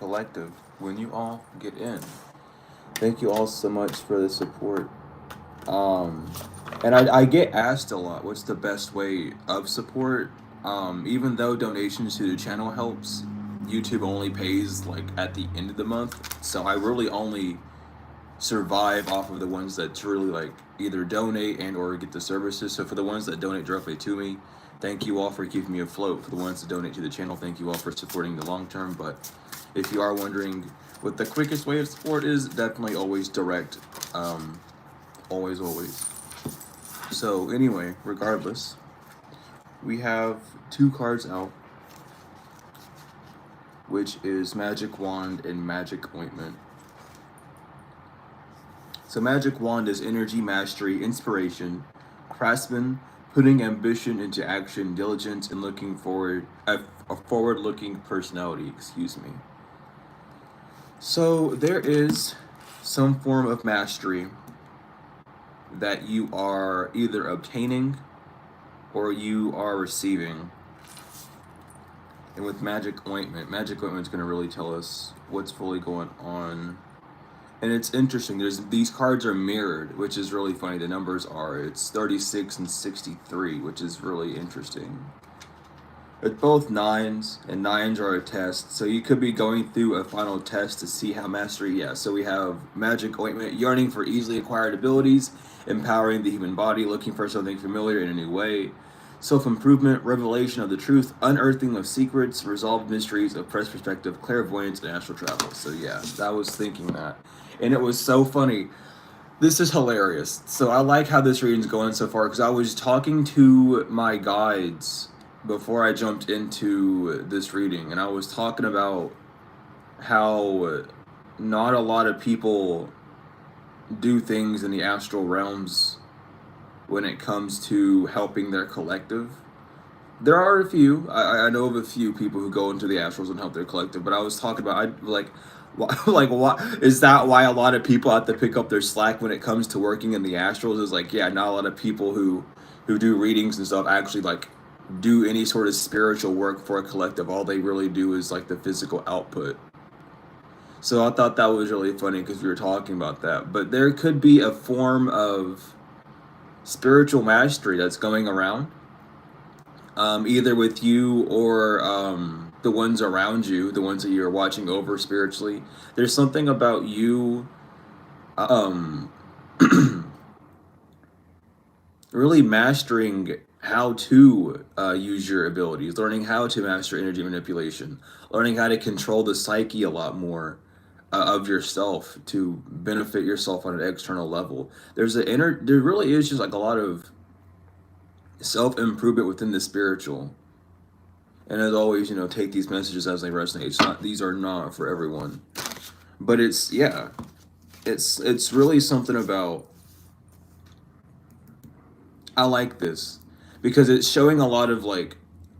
collective when you all get in. Thank you all so much for the support. Um, and I get asked a lot, what's the best way of support? Even though donations to the channel helps, YouTube only pays like at the end of the month. So I really only survive off of the ones that really like either donate and or get the services. So for the ones that donate directly to me, thank you all for keeping me afloat. For the ones that donate to the channel, thank you all for supporting the long term. But if you are wondering what the quickest way of support is, definitely always direct. Always. So anyway, regardless, we have two cards out, which is Magic Wand and Magic Ointment. So Magic Wand is energy, mastery, inspiration, craftsman, putting ambition into action, diligence, and looking forward, a forward-looking personality, excuse me. So there is some form of mastery that you are either obtaining or you are receiving. And with Magic Ointment is going to really tell us what's fully going on. And it's interesting, these cards are mirrored, which is really funny. The numbers are, it's 36 and 63, which is really interesting. It's both nines, and nines are a test. So you could be going through a final test to see how mastery, so we have Magic Ointment, yearning for easily acquired abilities, empowering the human body, looking for something familiar in a new way. Self-improvement, revelation of the truth, unearthing of secrets, resolved mysteries, oppressed perspective, clairvoyance, and astral travel. So yeah, I was thinking that. And it was so funny. This is hilarious. So I like how this reading's going so far, because I was talking to my guides before I jumped into this reading, and I was talking about how not a lot of people do things in the astral realms when it comes to helping their collective. There are a few. I know of a few people who go into the astrals and help their collective, but I was talking about, what is that? Why a lot of people have to pick up their slack when it comes to working in the astrals? Is like, yeah, not a lot of people who do readings and stuff actually like do any sort of spiritual work for a collective. All they really do is like the physical output. So I thought that was really funny because we were talking about that. But there could be a form of spiritual mastery that's going around, either with you or the ones around you, the ones that you're watching over spiritually. There's something about you really mastering how to use your abilities, learning how to master energy manipulation, learning how to control the psyche a lot more of yourself to benefit yourself on an external level. There really is just like a lot of self-improvement within the spiritual. And as always, take these messages as they resonate. These are not for everyone. But it's really something about, I like this because it's showing a lot of like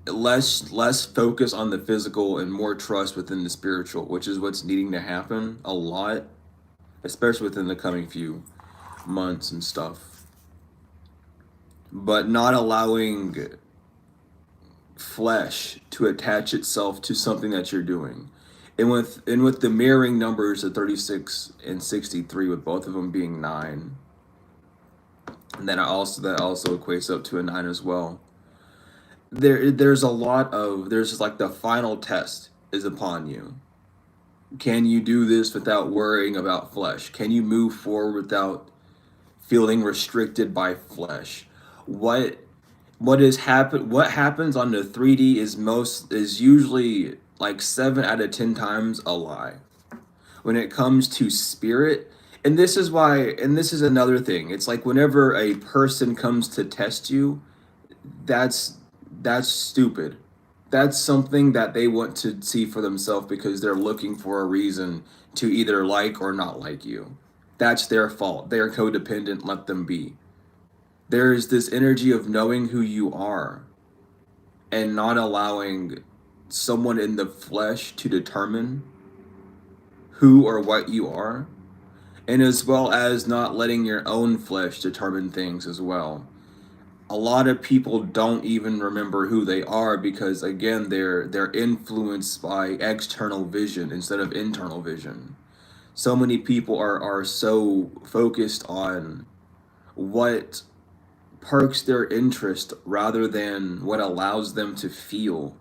less focus on the physical and more trust within the spiritual, which is what's needing to happen a lot, especially within the coming few months and stuff. But not allowing flesh to attach itself to something that you're doing. And with the mirroring numbers of 36 and 63, with both of them being 9, and then that also equates up to a 9 as well. There's just like the final test is upon you. Can you do this without worrying about flesh? Can you move forward without feeling restricted by flesh? What happens on the 3D is usually like 7 out of 10 times a lie. When it comes to spirit, and this is another thing. It's like whenever a person comes to test you, that's stupid. That's something that they want to see for themselves because they're looking for a reason to either like or not like you. That's their fault. They're codependent, let them be. There's this energy of knowing who you are and not allowing someone in the flesh to determine who or what you are, and as well as not letting your own flesh determine things as well. a lot of people don't even remember who they are because again they're influenced by external vision instead of internal vision. So many people are so focused on what perks their interest rather than what allows them to feel.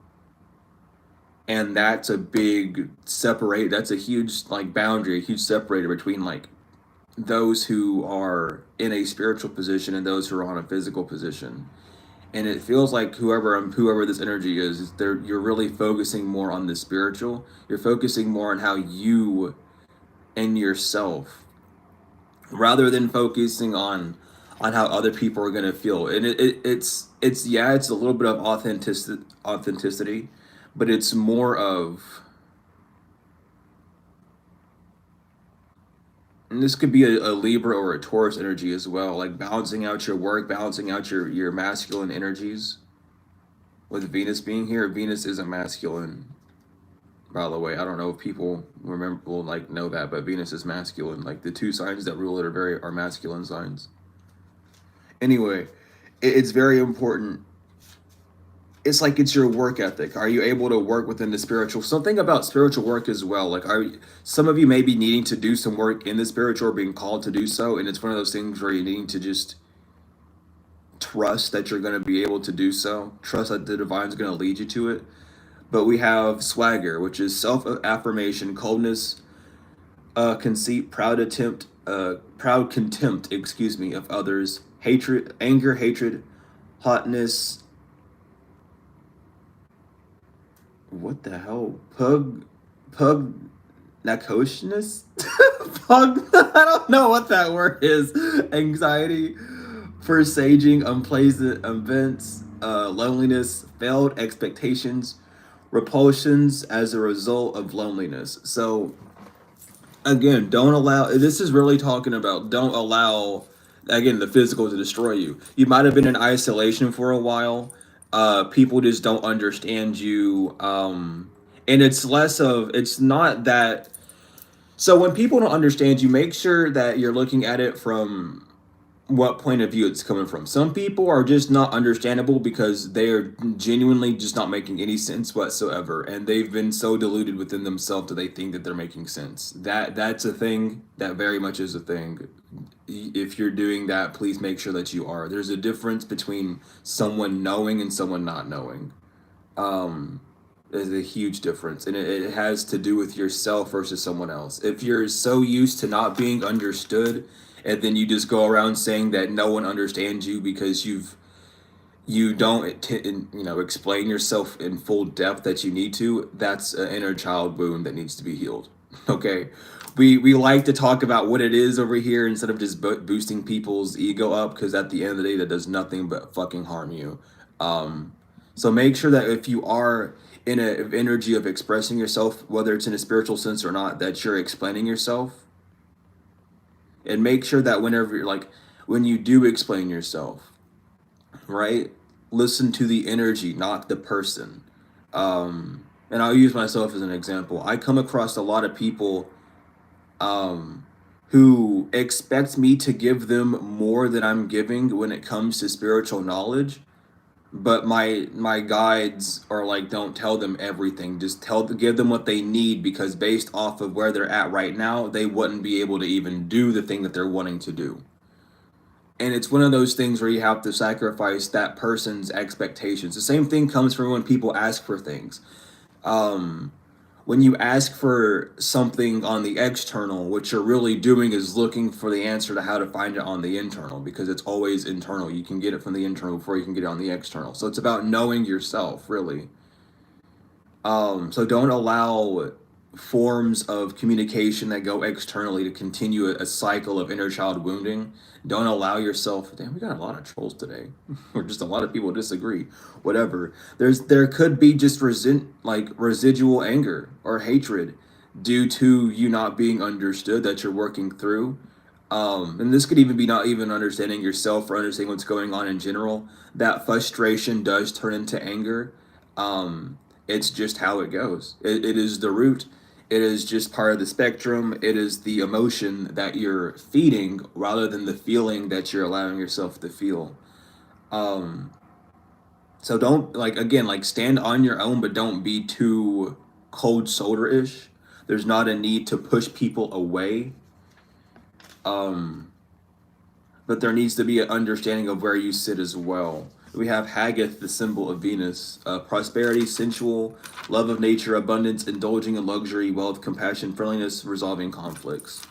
And that's a big separate, that's a huge like boundary, a huge separator between like those who are in a spiritual position and those who are on a physical position. And it feels like whoever this energy is there, you're really focusing more on the spiritual. You're focusing more on how you and yourself rather than focusing on how other people are going to feel. And it's yeah, it's a little bit of authenticity, but it's more of, and this could be a Libra or a Taurus energy as well, like balancing out your work, balancing out your masculine energies. With Venus being here, Venus is a masculine. By the way, I don't know if people remember will like know that, but Venus is masculine. Like the two signs that rule it are masculine signs. Anyway, it's very important. It's like it's your work ethic. Are you able to work within the spiritual? Something about spiritual work as well. Like, some of you may be needing to do some work in the spiritual or being called to do so, and it's one of those things where you need to just trust that you're going to be able to do so. Trust that the divine's going to lead you to it. But we have swagger, which is self affirmation, coldness, conceit, proud contempt, excuse me, of others, hatred, anger, hatred, hotness. What the hell? Pug, nakoshness? Pug, I don't know what that word is. Anxiety, presaging, unpleasant events, loneliness, failed expectations, repulsions as a result of loneliness. So again, don't allow, this is really talking about don't allow, again, the physical to destroy you. You might have been in isolation for a while. People just don't understand you. And it's less of, it's not that. So when people don't understand you, make sure that you're looking at it from what point of view it's coming from. Some people are just not understandable because they are genuinely just not making any sense whatsoever, and they've been so deluded within themselves that they think that they're making sense. That's a thing. That very much is a thing. If you're doing that, please make sure that you are. There's a difference between someone knowing and someone not knowing. There's a huge difference, and it has to do with yourself versus someone else. If you're so used to not being understood, and then you just go around saying that no one understands you because you don't explain yourself in full depth that you need to, that's an inner child wound that needs to be healed. Okay, we like to talk about what it is over here instead of just boosting people's ego up, because at the end of the day that does nothing but fucking harm you. So make sure that if you are in an energy of expressing yourself, whether it's in a spiritual sense or not, that you're explaining yourself. And make sure that whenever you're like, when you do explain yourself, right, listen to the energy, not the person. And I'll use myself as an example. I come across a lot of people who expect me to give them more than I'm giving when it comes to spiritual knowledge. But my guides are like, don't tell them everything. Just give them what they need, because based off of where they're at right now, they wouldn't be able to even do the thing that they're wanting to do. And it's one of those things where you have to sacrifice that person's expectations. The same thing comes from when people ask for things. When you ask for something on the external, what you're really doing is looking for the answer to how to find it on the internal, because it's always internal. You can get it from the internal before you can get it on the external. So it's about knowing yourself, really. So don't allow forms of communication that go externally to continue a cycle of inner child wounding. Don't allow yourself. Damn, we got a lot of trolls today, or just a lot of people disagree. Whatever. There could be just residual anger or hatred due to you not being understood that you're working through. And this could even be not even understanding yourself or understanding what's going on in general. That frustration does turn into anger. It's just how it goes. It is the root. It is just part of the spectrum. It is the emotion that you're feeding rather than the feeling that you're allowing yourself to feel. So don't, like, again, like, stand on your own, but don't be too cold shoulder-ish. There's not a need to push people away. But there needs to be an understanding of where you sit as well. We have Haggith, the symbol of Venus. Prosperity, sensual, love of nature, abundance, indulging in luxury, wealth, compassion, friendliness, resolving conflicts.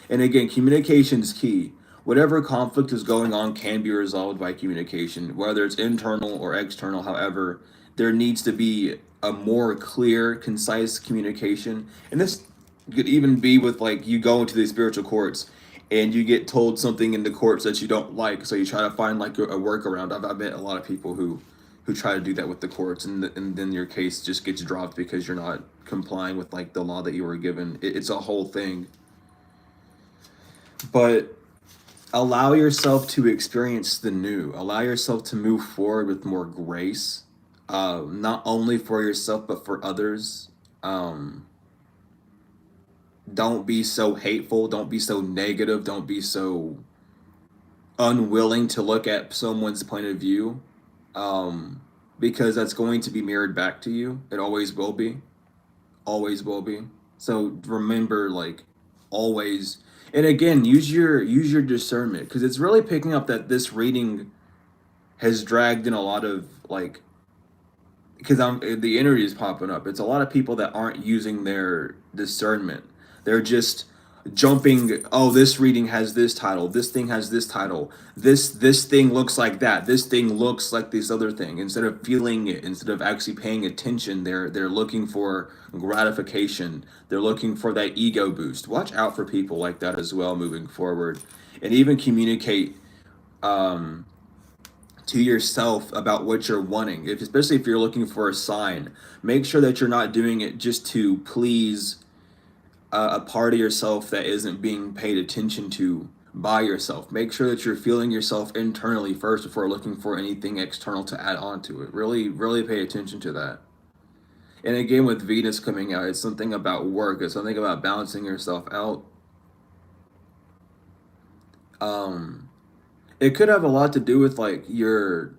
And again, communication is key. Whatever conflict is going on can be resolved by communication, whether it's internal or external. However, there needs to be a more clear, concise communication. And this could even be with, like, you go into the spiritual courts and you get told something in the courts that you don't like, so you try to find, like, a workaround. I've met a lot of people who try to do that with the courts, and then your case just gets dropped because you're not complying with, like, the law that you were given. It's a whole thing. But allow yourself to experience the new. Allow yourself to move forward with more grace, not only for yourself but for others. Don't be so hateful. Don't be so negative. Don't be so unwilling to look at someone's point of view, because that's going to be mirrored back to you. It always will be. Always will be. So remember, like, always, and again, use your discernment, because it's really picking up that this reading has dragged in a lot of, like, because the energy is popping up. It's a lot of people that aren't using their discernment. They're just jumping. Oh, this reading has this title. This thing has this title. This thing looks like that. This thing looks like this other thing. Instead of feeling it, instead of actually paying attention, they're looking for gratification. They're looking for that ego boost. Watch out for people like that as well moving forward, and even communicate to yourself about what you're wanting. Especially if you're looking for a sign, make sure that you're not doing it just to please a part of yourself that isn't being paid attention to by yourself. Make sure that you're feeling yourself internally first before looking for anything external to add on to it. Really, really pay attention to that. And again, with Venus coming out, it's something about work. It's something about balancing yourself out. It could have a lot to do with, like, the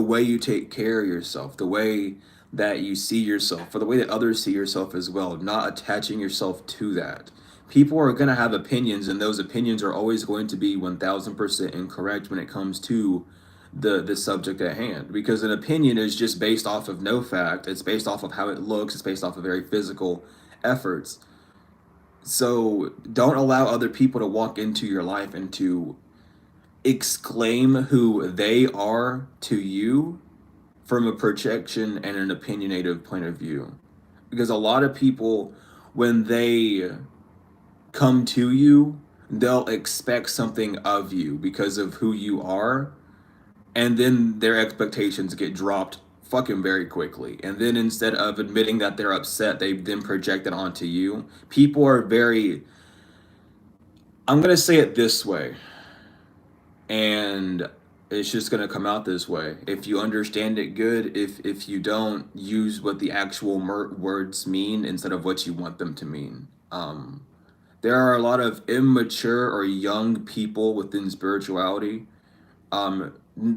way you take care of yourself, the way that you see yourself, or the way that others see yourself as well, not attaching yourself to that. People are going to have opinions, and those opinions are always going to be 1000% incorrect when it comes to the subject at hand, because an opinion is just based off of no fact. It's based off of how it looks. It's based off of very physical efforts. So don't allow other people to walk into your life and to exclaim who they are to you from a projection and an opinionative point of view. Because a lot of people, when they come to you, they'll expect something of you because of who you are, and then their expectations get dropped fucking very quickly. And then instead of admitting that they're upset, they then project it onto you. People are very, I'm going to say it this way, and it's just going to come out this way. If you understand it, good. If you don't, use what the actual words mean instead of what you want them to mean. There are a lot of immature or young people within spirituality,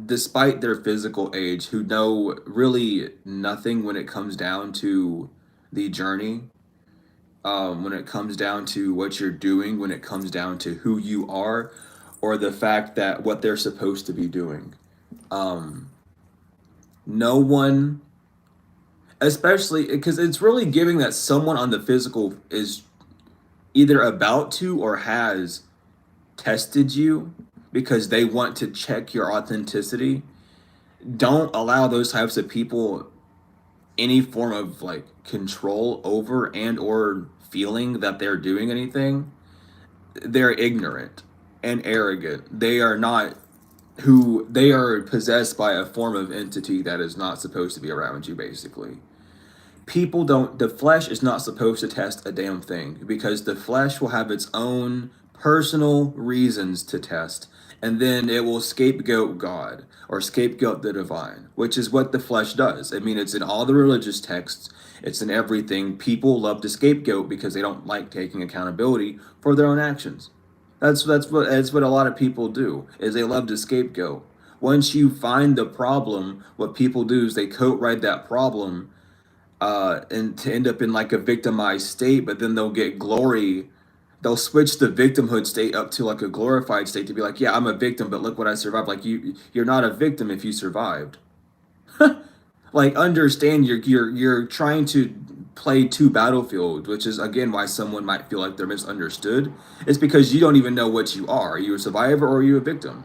despite their physical age, who know really nothing when it comes down to the journey, when it comes down to what you're doing, when it comes down to who you are, or the fact that what they're supposed to be doing. No one, especially because it's really giving that someone on the physical is either about to or has tested you because they want to check your authenticity. Don't allow those types of people any form of, like, control over and or feeling that they're doing anything. They're ignorant and arrogant. They are not who they are, possessed by a form of entity that is not supposed to be around you, basically. People don't, the flesh is not supposed to test a damn thing, because the flesh will have its own personal reasons to test, and then it will scapegoat God or scapegoat the divine, which is what the flesh does. I mean, it's in all the religious texts, it's in everything. People love to scapegoat because they don't like taking accountability for their own actions. That's what a lot of people do, is they love to scapegoat. Once you find the problem, what people do is they coat right that problem, and to end up in like a victimized state, but then they'll get glory. They'll switch the victimhood state up to like a glorified state to be like, yeah, I'm a victim, but look what I survived. Like you're not a victim if you survived. Like understand you're trying to play two battlefields, which is again why someone might feel like they're misunderstood. It's because you don't even know what you are. Are you a survivor or are you a victim?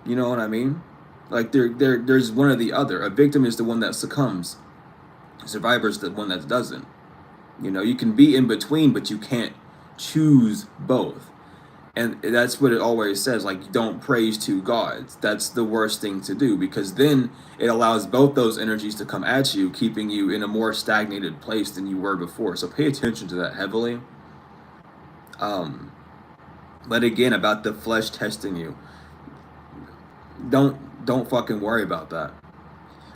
You know what I mean? Like there's one or the other. A victim is the one that succumbs. A survivor is the one that doesn't. You know, you can be in between, but you can't choose both. And that's what it always says, like, don't praise two gods. That's the worst thing to do, because then it allows both those energies to come at you, keeping you in a more stagnated place than you were before. So pay attention to that heavily. But again, about the flesh testing you, don't fucking worry about that.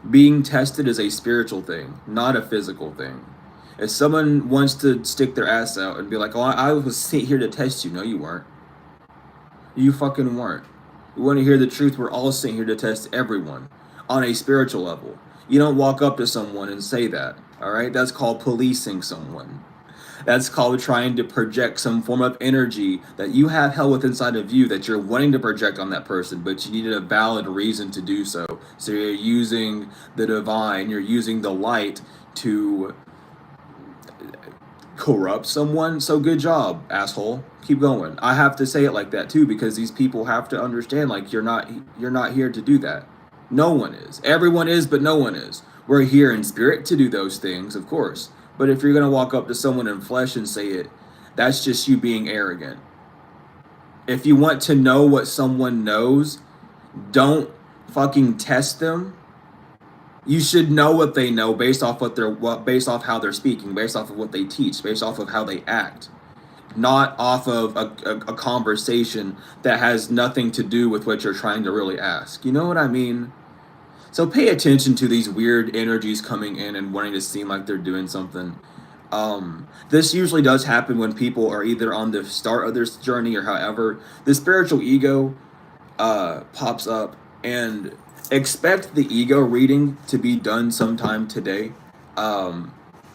Being tested is a spiritual thing, not a physical thing. If someone wants to stick their ass out and be like, oh, I was here to test you. No, you weren't. You fucking weren't. You want to hear the truth? We're all sitting here to test everyone on a spiritual level. You don't walk up to someone and say that, all right? That's called policing someone. That's called trying to project some form of energy that you have held with inside of you that you're wanting to project on that person, but you needed a valid reason to do so. So you're using the divine, you're using the light to corrupt someone. So good job, asshole. Keep going. I have to say it like that too, because these people have to understand, like, you're not here to do that. No one is. Everyone is, but no one is. We're here in spirit to do those things, of course. But if you're gonna walk up to someone in flesh and say it, that's just you being arrogant. If you want to know what someone knows, don't fucking test them. You should know what they know based off based off how they're speaking, based off of what they teach, based off of how they act, not off of a conversation that has nothing to do with what you're trying to really ask. You know what I mean? So pay attention to these weird energies coming in and wanting to seem like they're doing something. This usually does happen when people are either on the start of their journey or however. The spiritual ego pops up, and expect the ego reading to be done sometime today.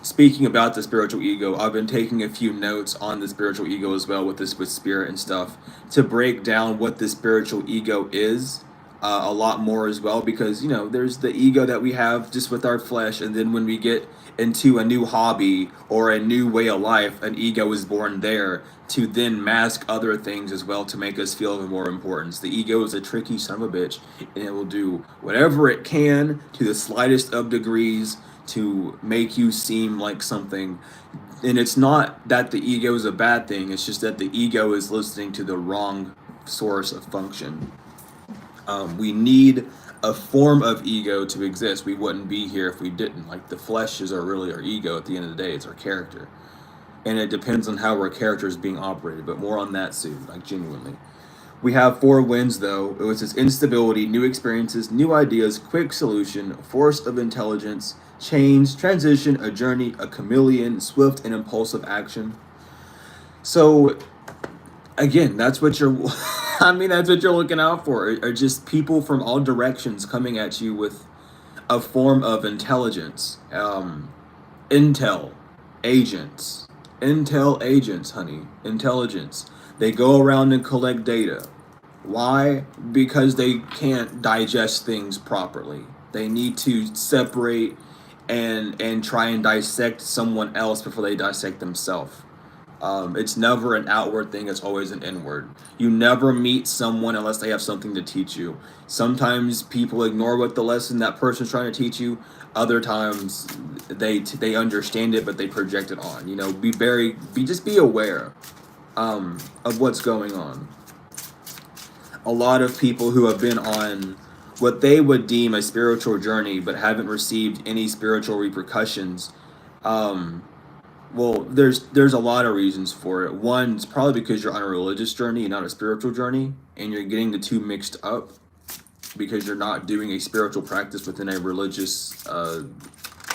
Speaking about the spiritual ego, I've been taking a few notes on the spiritual ego as well with spirit and stuff to break down what the spiritual ego is a lot more as well, because you know there's the ego that we have just with our flesh, and then when we get into a new hobby or a new way of life, an ego is born there to then mask other things as well to make us feel of more importance. The ego is a tricky son of a bitch, and it will do whatever it can to the slightest of degrees to make you seem like something. And it's not that the ego is a bad thing, it's just that the ego is listening to the wrong source of function. We need a form of ego to exist. We wouldn't be here if we didn't. Like, the flesh is really our ego at the end of the day. It's our character. And it depends on how our character is being operated, but more on that soon, like genuinely. We have 4 wins though. It was this instability, new experiences, new ideas, quick solution, force of intelligence, change, transition, a journey, a chameleon, swift and impulsive action. So again, that's what you're that's what you're looking out for, are just people from all directions coming at you with a form of intelligence. Intel agents, honey, intelligence. They go around and collect data. Why? Because they can't digest things properly. They need to separate and try and dissect someone else before they dissect themselves. It's never an outward thing, it's always an inward. You never meet someone unless they have something to teach you. Sometimes people ignore what the lesson that person's trying to teach you. Other times they understand it, but they project it on. You know, just be aware of what's going on. A lot of people who have been on what they would deem a spiritual journey but haven't received any spiritual repercussions, well, there's a lot of reasons for it. One, it's probably because you're on a religious journey and not a spiritual journey, and you're getting the two mixed up because you're not doing a spiritual practice within a religious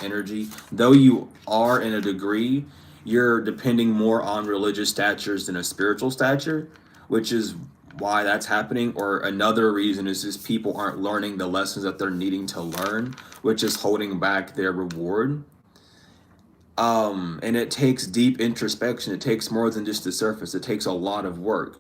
energy. Though you are in a degree, you're depending more on religious statures than a spiritual stature, which is why that's happening, or another reason is just people aren't learning the lessons that they're needing to learn, which is holding back their reward. And it takes deep introspection. It takes more than just the surface. It takes a lot of work.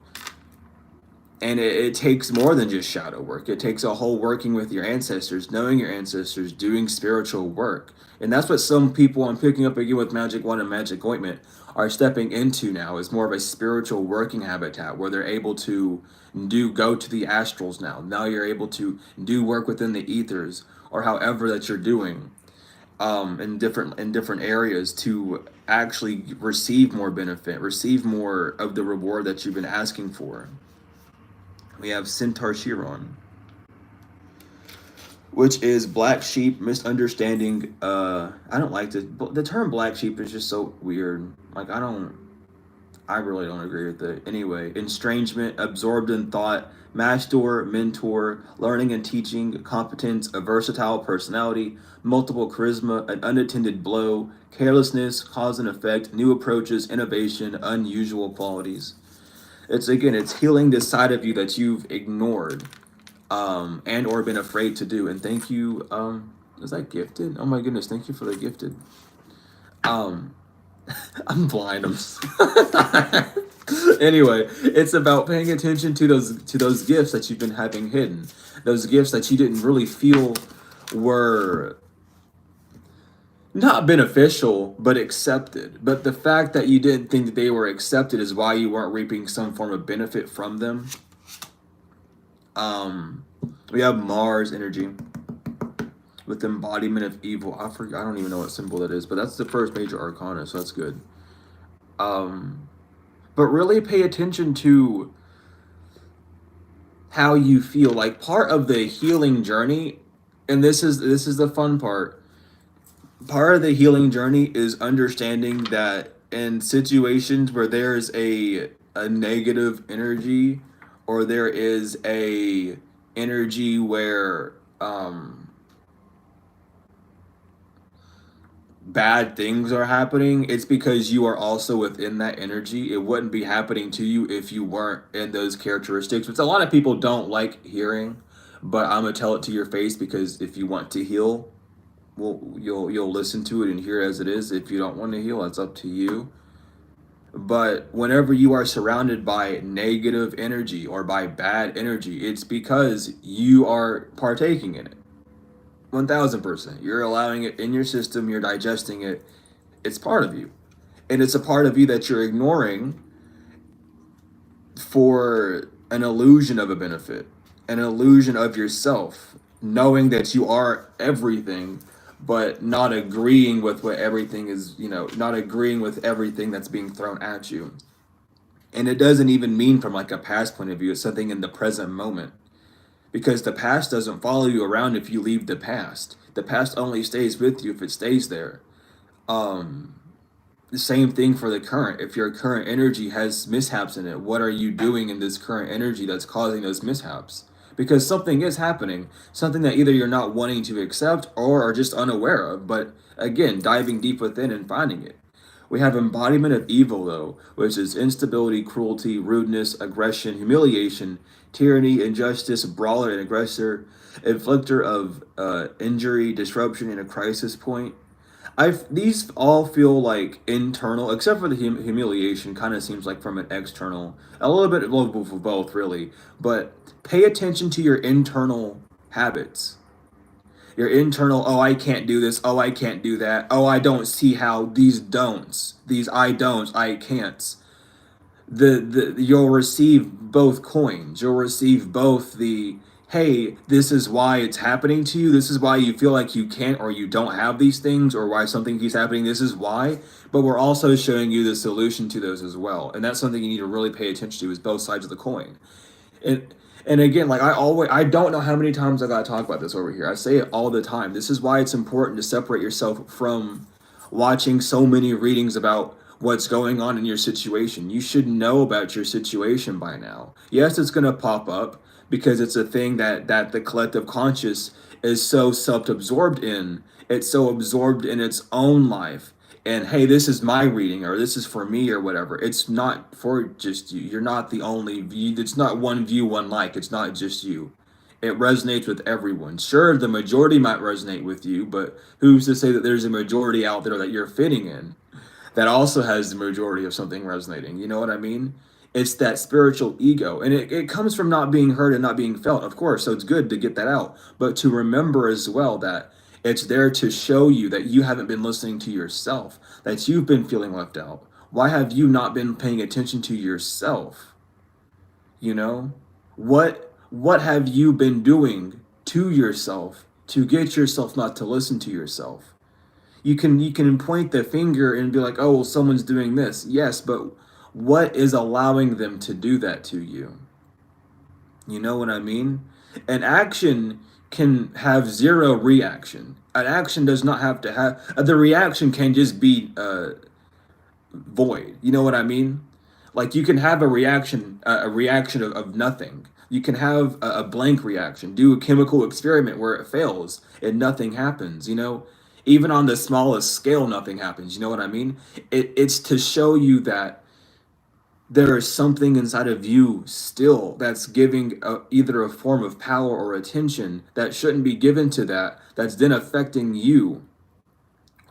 And it takes more than just shadow work. It takes a whole working with your ancestors, knowing your ancestors, doing spiritual work. And that's what some people, I'm picking up again with Magic Wand and Magic Ointment, are stepping into now, is more of a spiritual working habitat where they're able to go to the astrals now. Now you're able to do work within the ethers, or however that you're doing, in different areas, to actually receive more benefit, receive more of the reward that you've been asking for. We have Centaur Chiron, which is black sheep, misunderstanding. I don't like the term black sheep is just so weird. Like, I really don't agree with it. Anyway, estrangement, absorbed in thought, master, mentor, learning and teaching, competence, a versatile personality, multiple charisma, an unattended blow, carelessness, cause and effect, new approaches, innovation, unusual qualities. It's healing this side of you that you've ignored, and or been afraid to do. And thank you, is that gifted? Oh my goodness, thank you for the gifted. I'm blind. Anyway, it's about paying attention to those gifts that you've been having hidden, those gifts that you didn't really feel were not beneficial, but accepted. But the fact that you didn't think that they were accepted is why you weren't reaping some form of benefit from them. We have Mars energy with embodiment of evil. I don't even know what symbol that is, but that's the first major arcana, so that's good. But really pay attention to how you feel. Like, part of the healing journey, and this is the fun part. Part of the healing journey is understanding that in situations where there's a negative energy, or there is a energy where bad things are happening, it's because you are also within that energy. It wouldn't be happening to you if you weren't in those characteristics, which a lot of people don't like hearing, but I'm gonna tell it to your face, because if you want to heal, well, you'll listen to it and hear it as it is. If you don't want to heal, that's up to you. But whenever you are surrounded by negative energy or by bad energy, it's because you are partaking in it. 1000%. You're allowing it in your system, you're digesting it. It's part of you. And it's a part of you that you're ignoring for an illusion of a benefit, an illusion of yourself, knowing that you are everything, but not agreeing with what everything is, not agreeing with everything that's being thrown at you. And it doesn't even mean from like a past point of view, it's something in the present moment. Because the past doesn't follow you around if you leave the past. The past only stays with you if it stays there. The same thing for the current. If your current energy has mishaps in it, what are you doing in this current energy that's causing those mishaps? Because something is happening, something that either you're not wanting to accept or are just unaware of. But again, diving deep within and finding it. We have embodiment of evil, though, which is instability, cruelty, rudeness, aggression, humiliation, tyranny, injustice, brawler and aggressor, inflictor of injury, disruption, and a crisis point. These all feel like internal, except for the humiliation. Kind of seems like from an external, a little bit of both, really. But pay attention to your internal habits. Your internal, oh, I can't do this, oh, I can't do that, oh, I don't see how, these don'ts, these I don'ts, I can'ts. You'll receive both coins. You'll receive both the, hey, this is why it's happening to you, this is why you feel like you can't or you don't have these things, or why something keeps happening, this is why. But we're also showing you the solution to those as well. And that's something you need to really pay attention to, is both sides of the coin. And again, like I don't know how many times I gotta talk about this over here. I say it all the time. This is why it's important to separate yourself from watching so many readings about what's going on in your situation. You should know about your situation by now. Yes, it's gonna pop up because it's a thing that the collective conscious is so self-absorbed in. It's so absorbed in its own life. and hey, this is my reading, or this is for me, or whatever. It's not for just you. You're not the only view. It's not one view, one like. It's not just you. It resonates with everyone. Sure, the majority might resonate with you, but who's to say that there's a majority out there that you're fitting in that also has the majority of something resonating? You know what I mean? It's that spiritual ego. And it comes from not being heard and not being felt, of course. So it's good to get that out. But to remember as well that it's there to show you that you haven't been listening to yourself, that you've been feeling left out. Why have you not been paying attention to yourself? You know? What have you been doing to yourself to get yourself not to listen to yourself? You can point the finger and be like, oh, well, someone's doing this. Yes, but what is allowing them to do that to you? You know what I mean? An action can have zero reaction. An action does not have to have the reaction can just be void. You know what I mean? Like you can have a reaction of nothing. You can have a blank reaction. Do a chemical experiment where it fails and nothing happens. You know, even on the smallest scale, nothing happens. You know what I mean? It's to show you that there is something inside of you still that's giving either a form of power or attention that shouldn't be given to that. That's then affecting you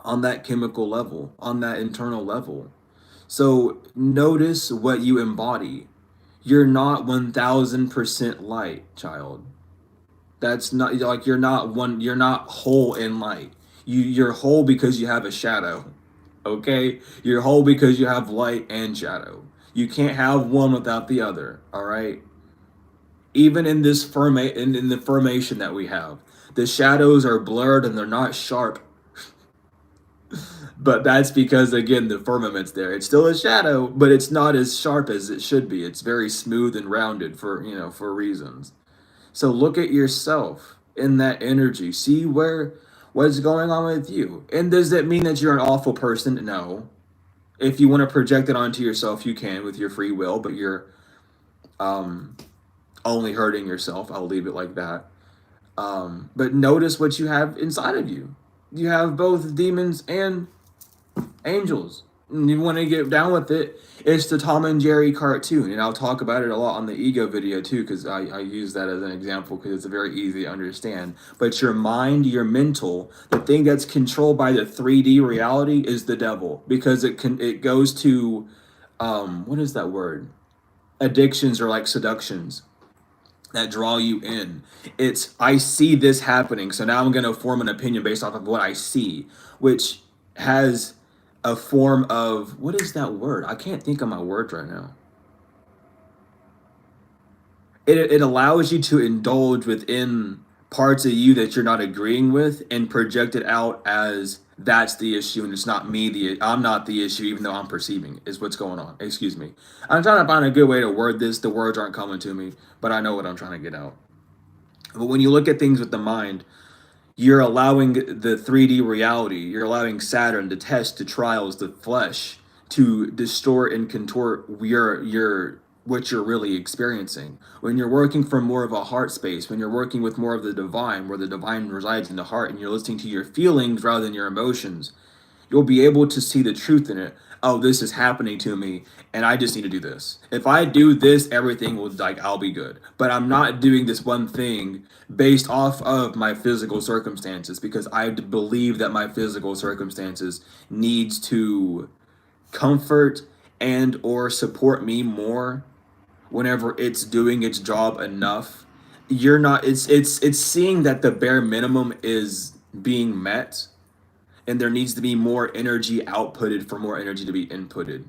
on that chemical level, on that internal level. So notice what you embody. You're not 1000% light, child. That's not like you're not whole in light. You're whole because you have a shadow. Okay? You're whole because you have light and shadow. You can't have one without the other, all right? Even in this in the formation that we have, the shadows are blurred and they're not sharp, but that's because again the firmament's there. It's still a shadow, but it's not as sharp as it should be. It's very smooth and rounded for, for reasons. So look at yourself in that energy. See what's going on with you. And does that mean that you're an awful person? No. If you want to project it onto yourself, you can with your free will, but you're um only hurting yourself. I'll leave it like that. But notice what you have inside of you. You have both demons and angels. And you want to get down with it, it's the Tom and Jerry cartoon. And I'll talk about it a lot on the ego video too, because I use that as an example because it's very easy to understand. But your mind, your mental, the thing that's controlled by the 3D reality is the devil, because it goes to what is that word? Addictions or like seductions that draw you in. It's I see this happening, so now I'm going to form an opinion based off of what I see, which has a form of what is that word? I can't think of my words right now. It allows you to indulge within parts of you that you're not agreeing with and project it out as that's the issue and it's not me, I'm not the issue even though I'm perceiving it, is what's going on. Excuse me. I'm trying to find a good way to word this. The words aren't coming to me, but I know what I'm trying to get out. But when you look at things with the mind, you're allowing the 3D reality, you're allowing Saturn, the test, the trials, the flesh to distort and contort your what you're really experiencing. When you're working from more of a heart space, when you're working with more of the divine, where the divine resides in the heart, and you're listening to your feelings rather than your emotions, you'll be able to see the truth in it. Oh, this is happening to me, and I just need to do this. If I do this, everything will, like, I'll be good. But I'm not doing this one thing based off of my physical circumstances, because I believe that my physical circumstances needs to comfort and or support me more whenever it's doing its job enough. You're not it's seeing that the bare minimum is being met, and there needs to be more energy outputted for more energy to be inputted.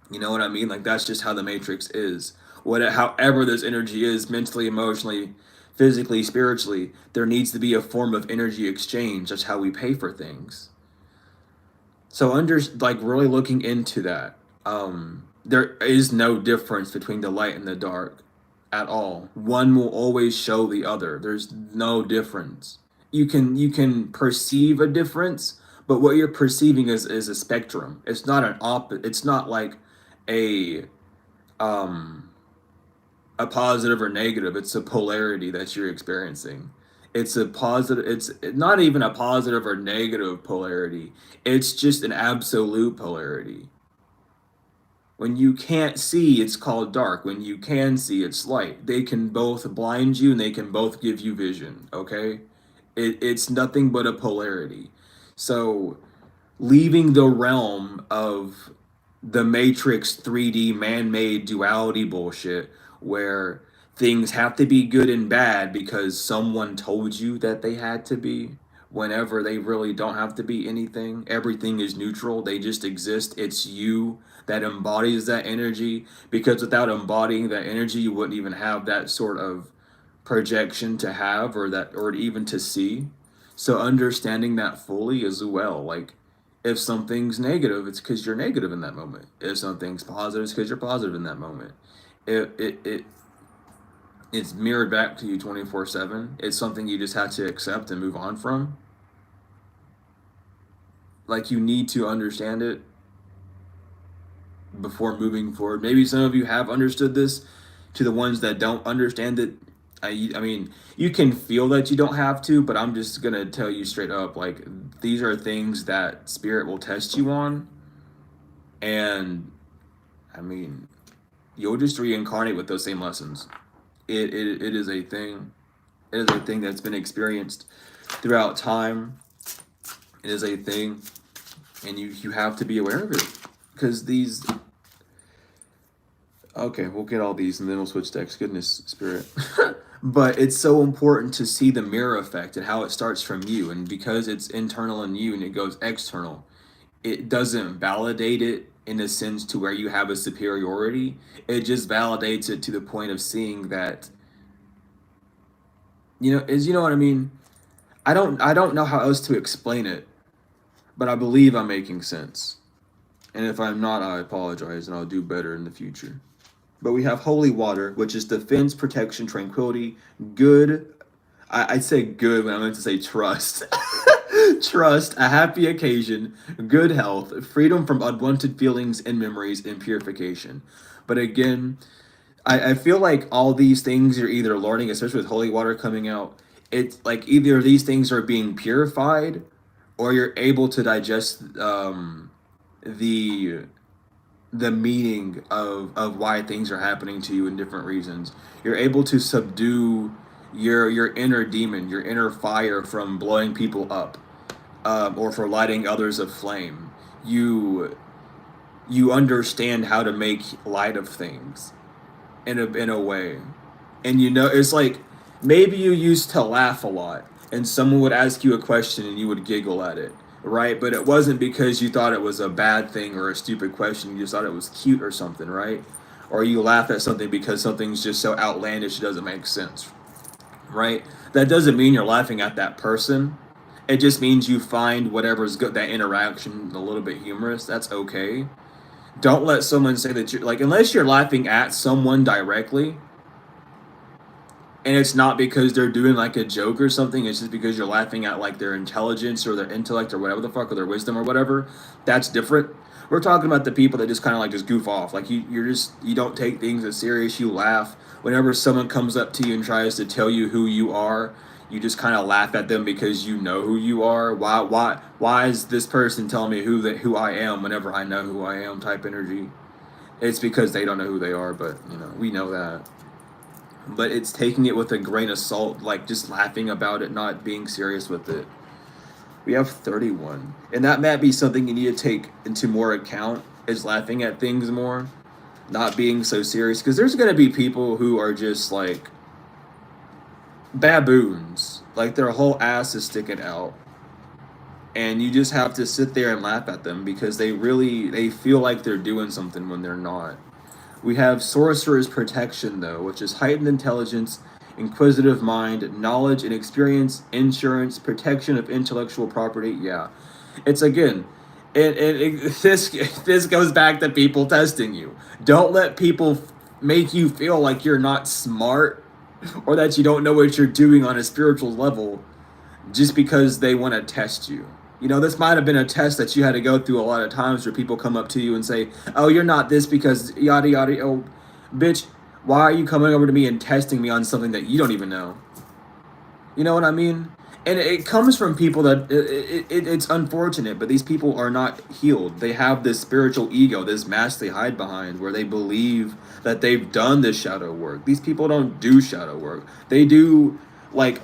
You know what I mean? Like that's just how the matrix is. However this energy is mentally, emotionally, physically, spiritually, there needs to be a form of energy exchange. That's how we pay for things. So like really looking into that, there is no difference between the light and the dark at all. One will always show the other. There's no difference. You can perceive a difference, but what you're perceiving is a spectrum. It's not an it's not like a a positive or negative. It's a polarity that you're experiencing. It's a positive, it's not even a positive or negative polarity. It's just an absolute polarity. When you can't see, it's called dark. When you can see, it's light. They can both blind you and they can both give you vision, okay? It's nothing but a polarity. So, leaving the realm of the Matrix 3D man made duality bullshit where things have to be good and bad because someone told you that they had to be, whenever they really don't have to be anything. Everything is neutral, they just exist. It's you that embodies that energy, because without embodying that energy, you wouldn't even have that sort of projection to have, or that, or even to see. So understanding that fully as well, like, if something's negative, it's because you're negative in that moment. If something's positive, it's because you're positive in that moment. It's mirrored back to you 24/7. It's something you just have to accept and move on from. Like, you need to understand it before moving forward. Maybe some of you have understood this. To the ones that don't understand it, I mean, you can feel that you don't have to, but I'm just gonna tell you straight up, like, these are things that spirit will test you on, and I mean, you'll just reincarnate with those same lessons. It is a thing. It is a thing that's been experienced throughout time. It is a thing, and you have to be aware of it, because these. Okay, we'll get all these and then we'll switch decks. Goodness, spirit. But it's so important to see the mirror effect and how it starts from you, and because it's internal in you and it goes external, it doesn't validate it in a sense to where you have a superiority. It just validates it to the point of seeing that, you know what I mean? I don't know how else to explain it, but I believe I'm making sense. And if I'm not, I apologize and I'll do better in the future. But we have holy water, which is defense, protection, tranquility, good. I'd say good when I meant to say trust. Trust, a happy occasion, good health, freedom from unwanted feelings and memories, and purification. But again, I feel like all these things you're either learning, especially with holy water coming out, it's like either these things are being purified, or you're able to digest the meaning of why things are happening to you in different reasons. You're able to subdue your inner demon, your inner fire from blowing people up, or for lighting others aflame. You understand how to make light of things in a way. And it's like, maybe you used to laugh a lot and someone would ask you a question and you would giggle at it, right? But it wasn't because you thought it was a bad thing or a stupid question. You just thought it was cute or something, right? Or you laugh at something because something's just so outlandish it doesn't make sense, right? That doesn't mean you're laughing at that person. It just means you find whatever's good, that interaction, a little bit humorous. That's okay. Don't let someone say that you're like, unless you're laughing at someone directly, and it's not because they're doing like a joke or something, it's just because you're laughing at like their intelligence or their intellect or whatever the fuck, or their wisdom or whatever. That's different. We're talking about the people that just kind of like just goof off. Like you don't take things as serious. You laugh whenever someone comes up to you and tries to tell you who you are. You just kind of laugh at them because you know who you are. Why is this person telling me who I am whenever I know who I am? Type energy. It's because they don't know who they are, but we know that. But it's taking it with a grain of salt, like just laughing about it, not being serious with it. We have 31. And that might be something you need to take into more account, is laughing at things more, not being so serious. Because there's going to be people who are just like baboons. Like their whole ass is sticking out. And you just have to sit there and laugh at them because they feel like they're doing something when they're not. We have Sorcerer's Protection, though, which is heightened intelligence, inquisitive mind, knowledge and experience, insurance, protection of intellectual property. Yeah. It's, again, this goes back to people testing you. Don't let people make you feel like you're not smart or that you don't know what you're doing on a spiritual level just because they want to test you. This might have been a test that you had to go through a lot of times where people come up to you and say, oh, you're not this because yada yada. Oh, bitch, why are you coming over to me and testing me on something that you don't even know? You know what I mean? And it comes from people that it's unfortunate, but these people are not healed. They have this spiritual ego, this mask they hide behind, where they believe that they've done this shadow work. These people don't do shadow work. They do like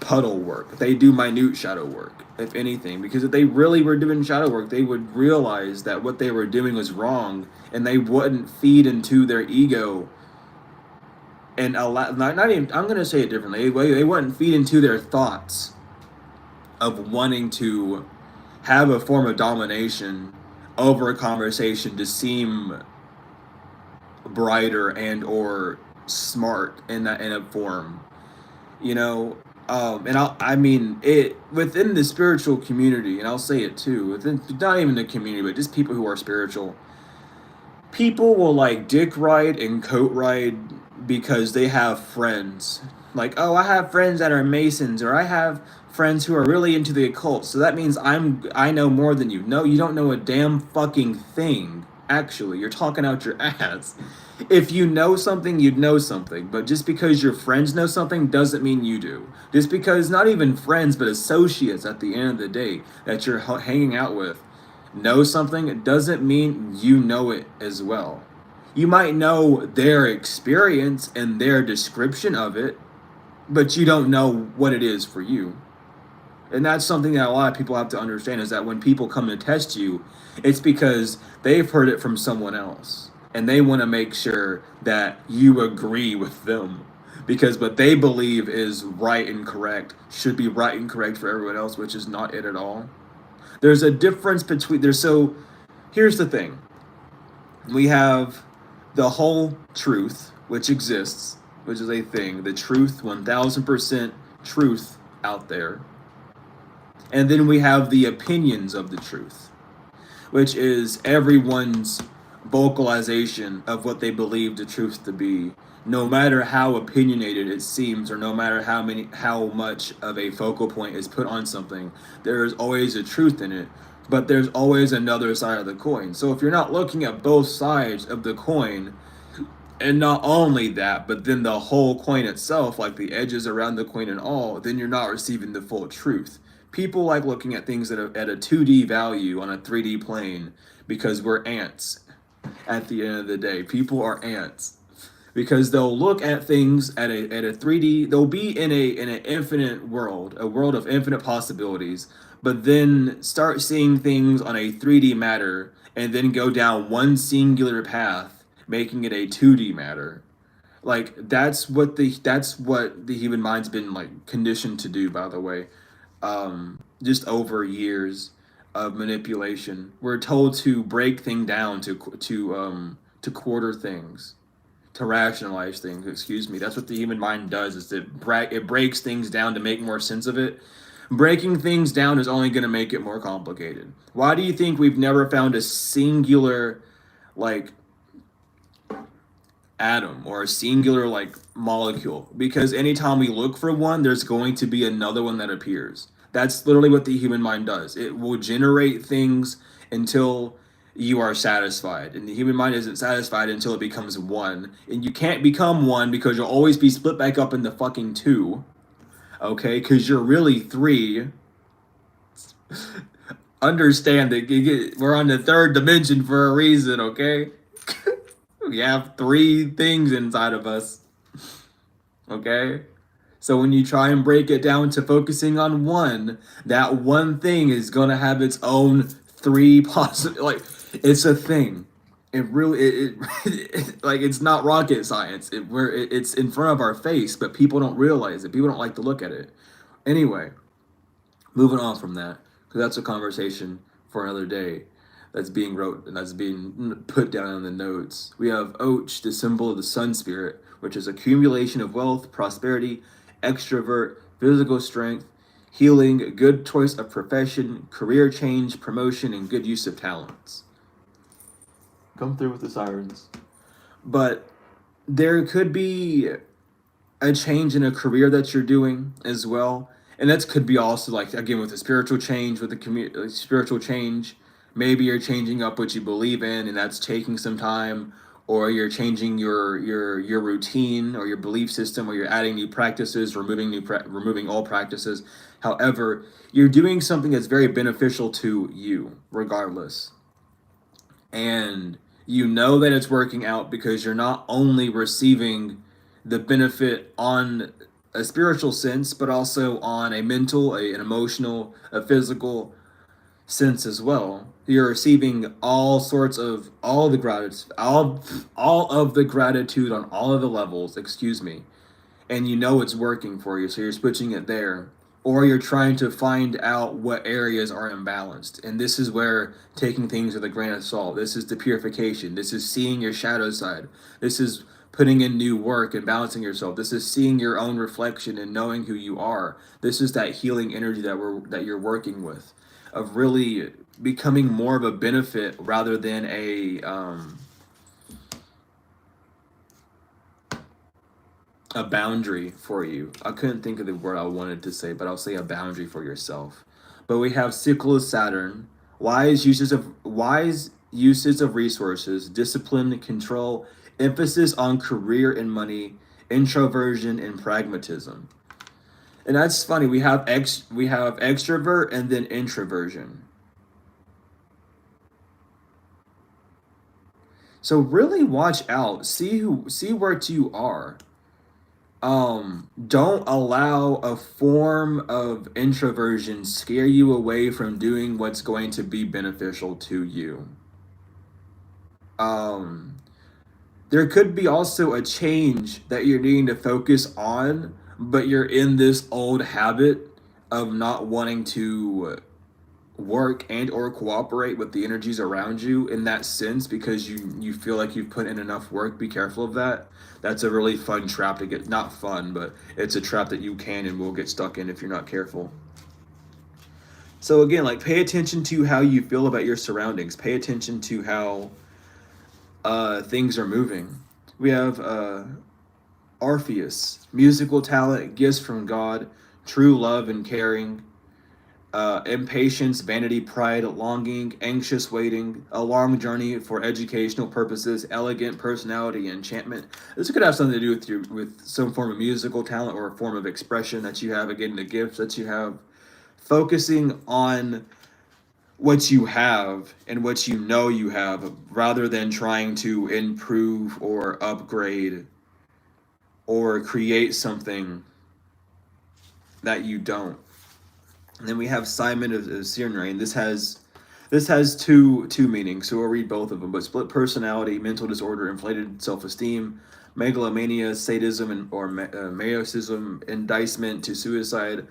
puddle work. They do minute shadow work, if anything, because if they really were doing shadow work, they would realize that what they were doing was wrong, and they wouldn't feed into their ego and allow. Not even. I'm gonna say it differently. They wouldn't feed into their thoughts of wanting to have a form of domination over a conversation to seem brighter and or smart in a form, you know. And I mean it within the spiritual community, and I'll say it too, within not even the community, but just people who are spiritual. People will like dick ride and coat ride because they have friends. Like, oh, I have friends that are Masons, or I have friends who are really into the occult. So that means I know more than you. No, you don't know a damn fucking thing. Actually, you're talking out your ass. If you know something, you'd know something. But just because your friends know something doesn't mean you do. Just because not even friends, but associates at the end of the day that you're hanging out with know something, it doesn't mean you know it as well. You might know their experience and their description of it, but you don't know what it is for you. And that's something that a lot of people have to understand, is that when people come to test you, it's because they've heard it from someone else. And they want to make sure that you agree with them. Because what they believe is right and correct should be right and correct for everyone else, which is not it at all. There's a difference between there's so here's the thing. We have the whole truth, which exists, which is a thing, the truth, 1000% truth out there. And then we have the opinions of the truth, which is everyone's vocalization of what they believe the truth to be, no matter how opinionated it seems, or no matter how much of a focal point is put on something. There is always a truth in it, but there's always another side of the coin. So if you're not looking at both sides of the coin, and not only that, but then the whole coin itself, like the edges around the coin and all, then you're not receiving the full truth. People like looking at things at a 2D value on a 3D plane because we're ants at the end of the day. People are ants because they'll look at things at a 3D. They'll be in an infinite world, a world of infinite possibilities, but then start seeing things on a 3D matter and then go down one singular path, making it a 2D matter. Like that's what the human mind's been like conditioned to do, by the way. Just over years of manipulation, we're told to break things down, to quarter things, to rationalize things. Excuse me. That's what the human mind does. Is it breaks things down to make more sense of it. Breaking things down is only going to make it more complicated. Why do you think we've never found a singular like atom or a singular like molecule? Because anytime we look for one, there's going to be another one that appears. That's literally what the human mind does. It will generate things until you are satisfied, and the human mind isn't satisfied until it becomes one. And you can't become one because you'll always be split back up into fucking two. Okay, because you're really three. Understand that we're on the third dimension for a reason. Okay. We have three things inside of us. Okay? So when you try and break it down to focusing on one, that one thing is going to have its own three possible, like, it's a thing. It really, like, it's not rocket science. It's in front of our face, but people don't realize it. People don't like to look at it. Anyway, moving on from that, because that's a conversation for another day. That's being wrote and that's being put down in the notes. We have Och, the symbol of the sun spirit, which is accumulation of wealth, prosperity, extrovert, physical strength, healing, good choice of profession, career change, promotion, and good use of talents. Come through with the sirens. But there could be a change in a career that you're doing as well. And that could be also like, again, with the spiritual change, with the spiritual change. Maybe you're changing up what you believe in, and that's taking some time. or you're changing your routine or your belief system, or you're adding new practices, removing old practices. However, you're doing something that's very beneficial to you regardless. And you know that it's working out because you're not only receiving the benefit on a spiritual sense, but also on a mental, an emotional, a physical sense as well. You're receiving all the gratitude, all of the gratitude on all of the levels. Excuse me, and you know it's working for you, so you're switching it there. Or you're trying to find out what areas are imbalanced. And this is where taking things with a grain of salt. This is the purification. This is seeing your shadow side. This is putting in new work and balancing yourself. This is seeing your own reflection and knowing who you are. This is that healing energy that you're working with, of really becoming more of a benefit rather than a boundary for you. I couldn't think of the word I wanted to say, but I'll say a boundary for yourself. But we have Sickle of Saturn, wise uses of resources, discipline, control, emphasis on career and money, introversion and pragmatism. And that's funny. We have extrovert and then introversion. So really watch out. See where you are. Don't allow a form of introversion scare you away from doing what's going to be beneficial to you. Um, there could be also a change that you're needing to focus on, but you're in this old habit of not wanting to work and or cooperate with the energies around you in that sense, because you feel like you've put in enough work. Be careful of that. That's a really fun trap to get, not fun, but it's a trap that you can and will get stuck in if you're not careful. So again, like, pay attention to how you feel about your surroundings. Pay attention to how things are moving. We have Orpheus, musical talent, gifts from God, true love and caring, impatience, vanity, pride, longing, anxious waiting, a long journey for educational purposes, elegant personality, enchantment. This could have something to do with some form of musical talent or a form of expression that you have, again, the gifts that you have. Focusing on what you have and what you know you have, rather than trying to improve or upgrade or create something that you don't. And then we have Simon of Seer. This has two meanings, so we'll read both of them. But split personality, mental disorder, inflated self-esteem, megalomania, sadism, or masochism, indictment to suicide,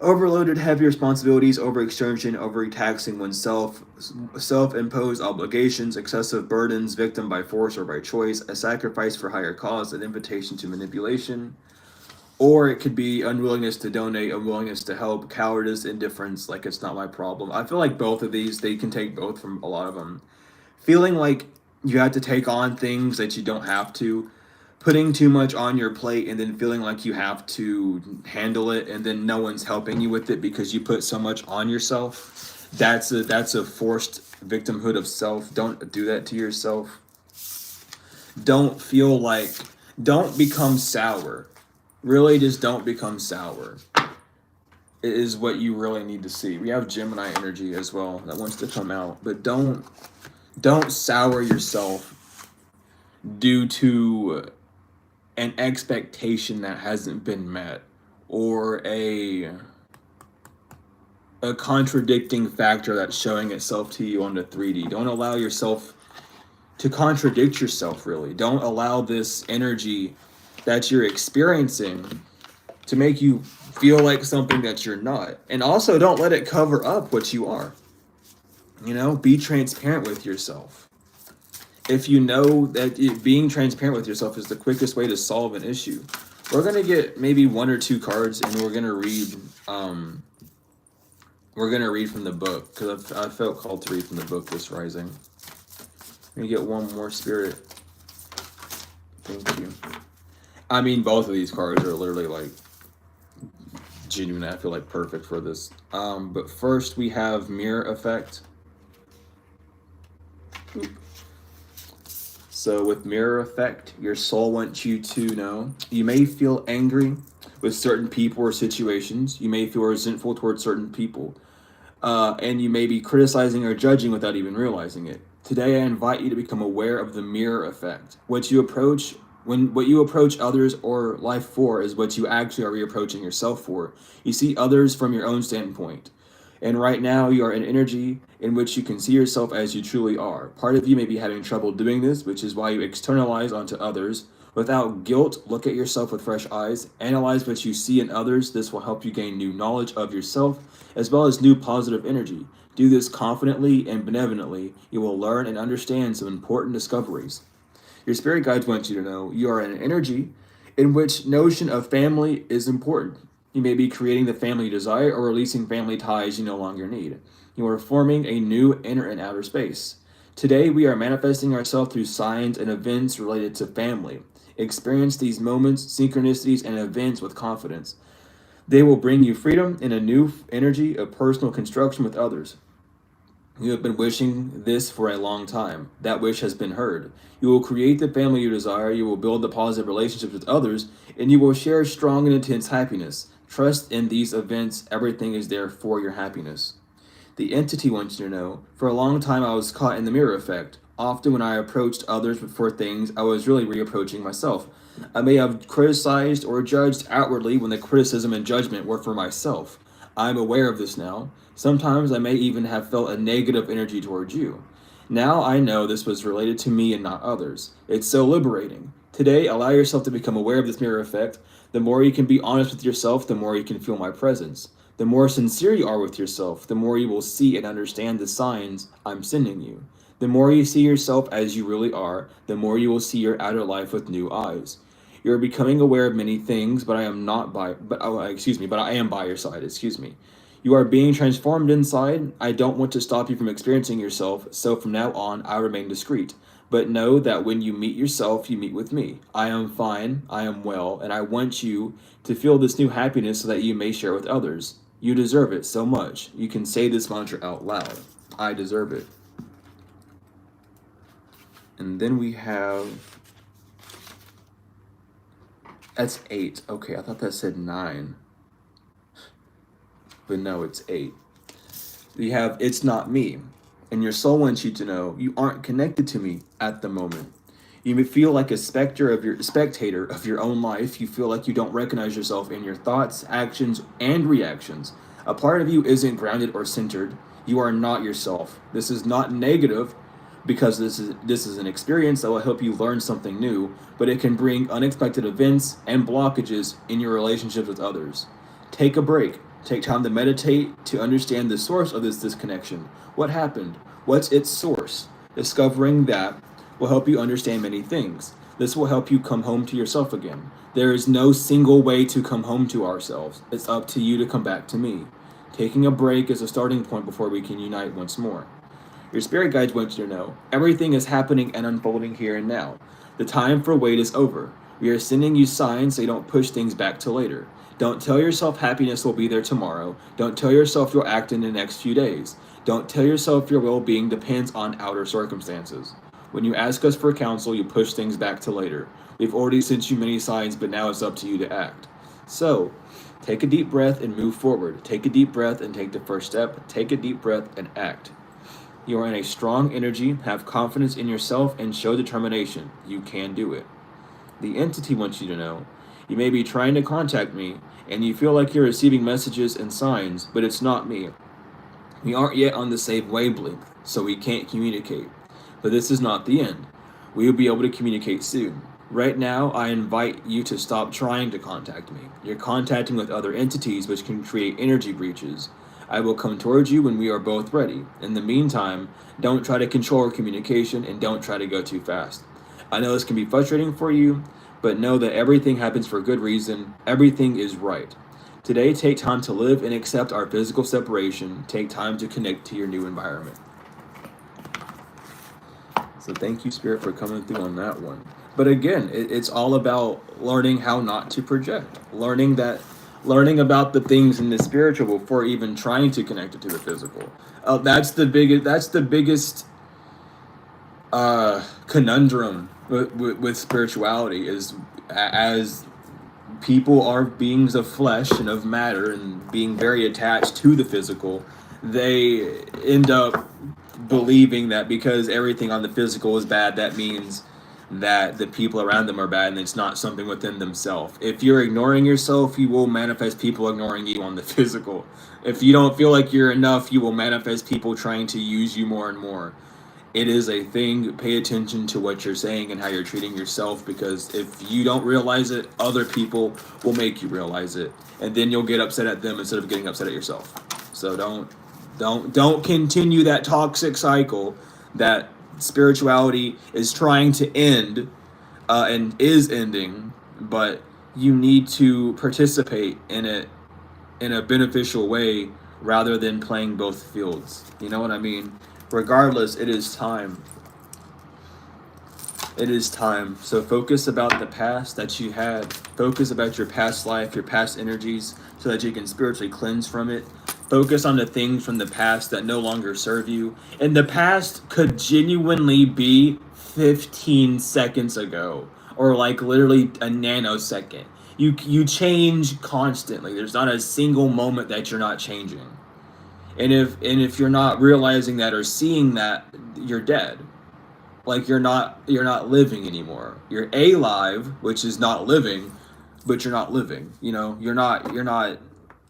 overloaded heavy responsibilities, overextension, overtaxing oneself, self-imposed obligations, excessive burdens, victim by force or by choice, a sacrifice for higher cause, an invitation to manipulation. Or it could be unwillingness to donate, unwillingness to help, cowardice, indifference, like it's not my problem. I feel like both of these, they can take both from a lot of them. Feeling like you have to take on things that you don't have to, putting too much on your plate, and then feeling like you have to handle it, and then no one's helping you with it because you put so much on yourself. That's a forced victimhood of self. Don't do that to yourself. Don't become sour. Really, just don't become sour. It is what you really need to see. We have Gemini energy as well that wants to come out, but don't sour yourself due to an expectation that hasn't been met, or a contradicting factor that's showing itself to you on the 3D. Don't allow yourself to contradict yourself, really. Don't allow this energy that you're experiencing to make you feel like something that you're not. And also, don't let it cover up what you are. Be transparent with yourself. If you know that being transparent with yourself is the quickest way to solve an issue. We're going to get maybe one or two cards, and we're going to read from the book, because I felt called to read from the book this rising. Let me get one more, Spirit. Thank you. I mean, both of these cards are literally like genuine. I feel like perfect for this. But first we have Mirror Effect. So with mirror effect, your soul wants you to know you may feel angry with certain people or situations. You may feel resentful towards certain people. And you may be criticizing or judging without even realizing it. Today, I invite you to become aware of the mirror effect. What you approach others or life for is what you actually are reapproaching yourself for. You see others from your own standpoint. And right now, you are in energy in which you can see yourself as you truly are. Part of you may be having trouble doing this, which is why you externalize onto others. Without guilt, look at yourself with fresh eyes. Analyze what you see in others. This will help you gain new knowledge of yourself, as well as new positive energy. Do this confidently and benevolently. You will learn and understand some important discoveries. Your spirit guides want you to know you are in an energy in which notion of family is important. You may be creating the family you desire or releasing family ties you no longer need. You are forming a new inner and outer space. Today, we are manifesting ourselves through signs and events related to family. Experience these moments, synchronicities, and events with confidence. They will bring you freedom and a new energy of personal construction with others. You have been wishing this for a long time. That wish has been heard. You will create the family you desire, you will build the positive relationships with others, and you will share strong and intense happiness. Trust in these events, everything is there for your happiness. The entity wants you to know, for a long time I was caught in the mirror effect. Often when I approached others for things, I was really reapproaching myself. I may have criticized or judged outwardly when the criticism and judgment were for myself. I am aware of this now. Sometimes I may even have felt a negative energy towards you. Now I know this was related to me and not others. It's so liberating. Today, allow yourself to become aware of this mirror effect. The more you can be honest with yourself, the more you can feel my presence. The more sincere you are with yourself, the more you will see and understand the signs I'm sending you. The more you see yourself as you really are, the more you will see your outer life with new eyes. You are becoming aware of many things, but I am not by but oh, excuse me, but I am by your side, excuse me. You are being transformed inside. I don't want to stop you from experiencing yourself, so from now on I remain discreet. But know that when you meet yourself, you meet with me. I am fine, I am well, and I want you to feel this new happiness so that you may share with others. You deserve it so much. You can say this mantra out loud. I deserve it. And then we have... That's 8. Okay, I thought that said 9. But no, it's 8. You have it's not me. And your soul wants you to know you aren't connected to me at the moment. You may feel like a spectator of your own life. You feel like you don't recognize yourself in your thoughts, actions, and reactions. A part of you isn't grounded or centered. You are not yourself. This is not negative because this is an experience that will help you learn something new, but it can bring unexpected events and blockages in your relationships with others. Take a break. Take time to meditate to understand the source of this disconnection. What happened? What's its source? Discovering that will help you understand many things. This will help you come home to yourself again. There is no single way to come home to ourselves. It's up to you to come back to me. Taking a break is a starting point before we can unite once more. Your spirit guides want you to know everything is happening and unfolding here and now. The time for wait is over. We are sending you signs so you don't push things back to later. Don't tell yourself happiness will be there tomorrow. Don't tell yourself you'll act in the next few days. Don't tell yourself your well-being depends on outer circumstances. When you ask us for counsel, you push things back to later. We've already sent you many signs, but now it's up to you to act. So, take a deep breath and move forward. Take a deep breath and take the first step. Take a deep breath and act. You are in a strong energy, have confidence in yourself, and show determination. You can do it. The entity wants you to know you may be trying to contact me, and you feel like you're receiving messages and signs, but it's not me. We aren't yet on the same wavelength, so we can't communicate. But this is not the end. We will be able to communicate soon. Right now, I invite you to stop trying to contact me. You're contacting with other entities, which can create energy breaches. I will come towards you when we are both ready. In the meantime, don't try to control our communication and don't try to go too fast. I know this can be frustrating for you, but know that everything happens for a good reason. Everything is right. Today, take time to live and accept our physical separation. Take time to connect to your new environment. So thank you, Spirit, for coming through on that one. But again, it's all about learning how not to project. Learning about the things in the spiritual before even trying to connect it to the physical. That's the biggest conundrum with spirituality is, as people are beings of flesh and of matter and being very attached to the physical, they end up believing that because everything on the physical is bad, that means that the people around them are bad and it's not something within themselves. If you're ignoring yourself, you will manifest people ignoring you on the physical. If you don't feel like you're enough, you will manifest people trying to use you more and more. It is a thing. Pay attention to what you're saying and how you're treating yourself, because if you don't realize it, other people will make you realize it, and then you'll get upset at them instead of getting upset at yourself. So don't continue that toxic cycle that spirituality is trying to end, and is ending, but you need to participate in it in a beneficial way rather than playing both fields. You know what I mean? Regardless, it is time. It is time. So focus about the past that you had. Focus about your past life, your past energies, so that you can spiritually cleanse from it. Focus on the things from the past that no longer serve you. And the past could genuinely be 15 seconds ago, or like literally a nanosecond. You change constantly. There's not a single moment that you're not changing. And if you're not realizing that or seeing that, you're dead. Like you're not living anymore. You're alive, which is not living, but you're not living. You're not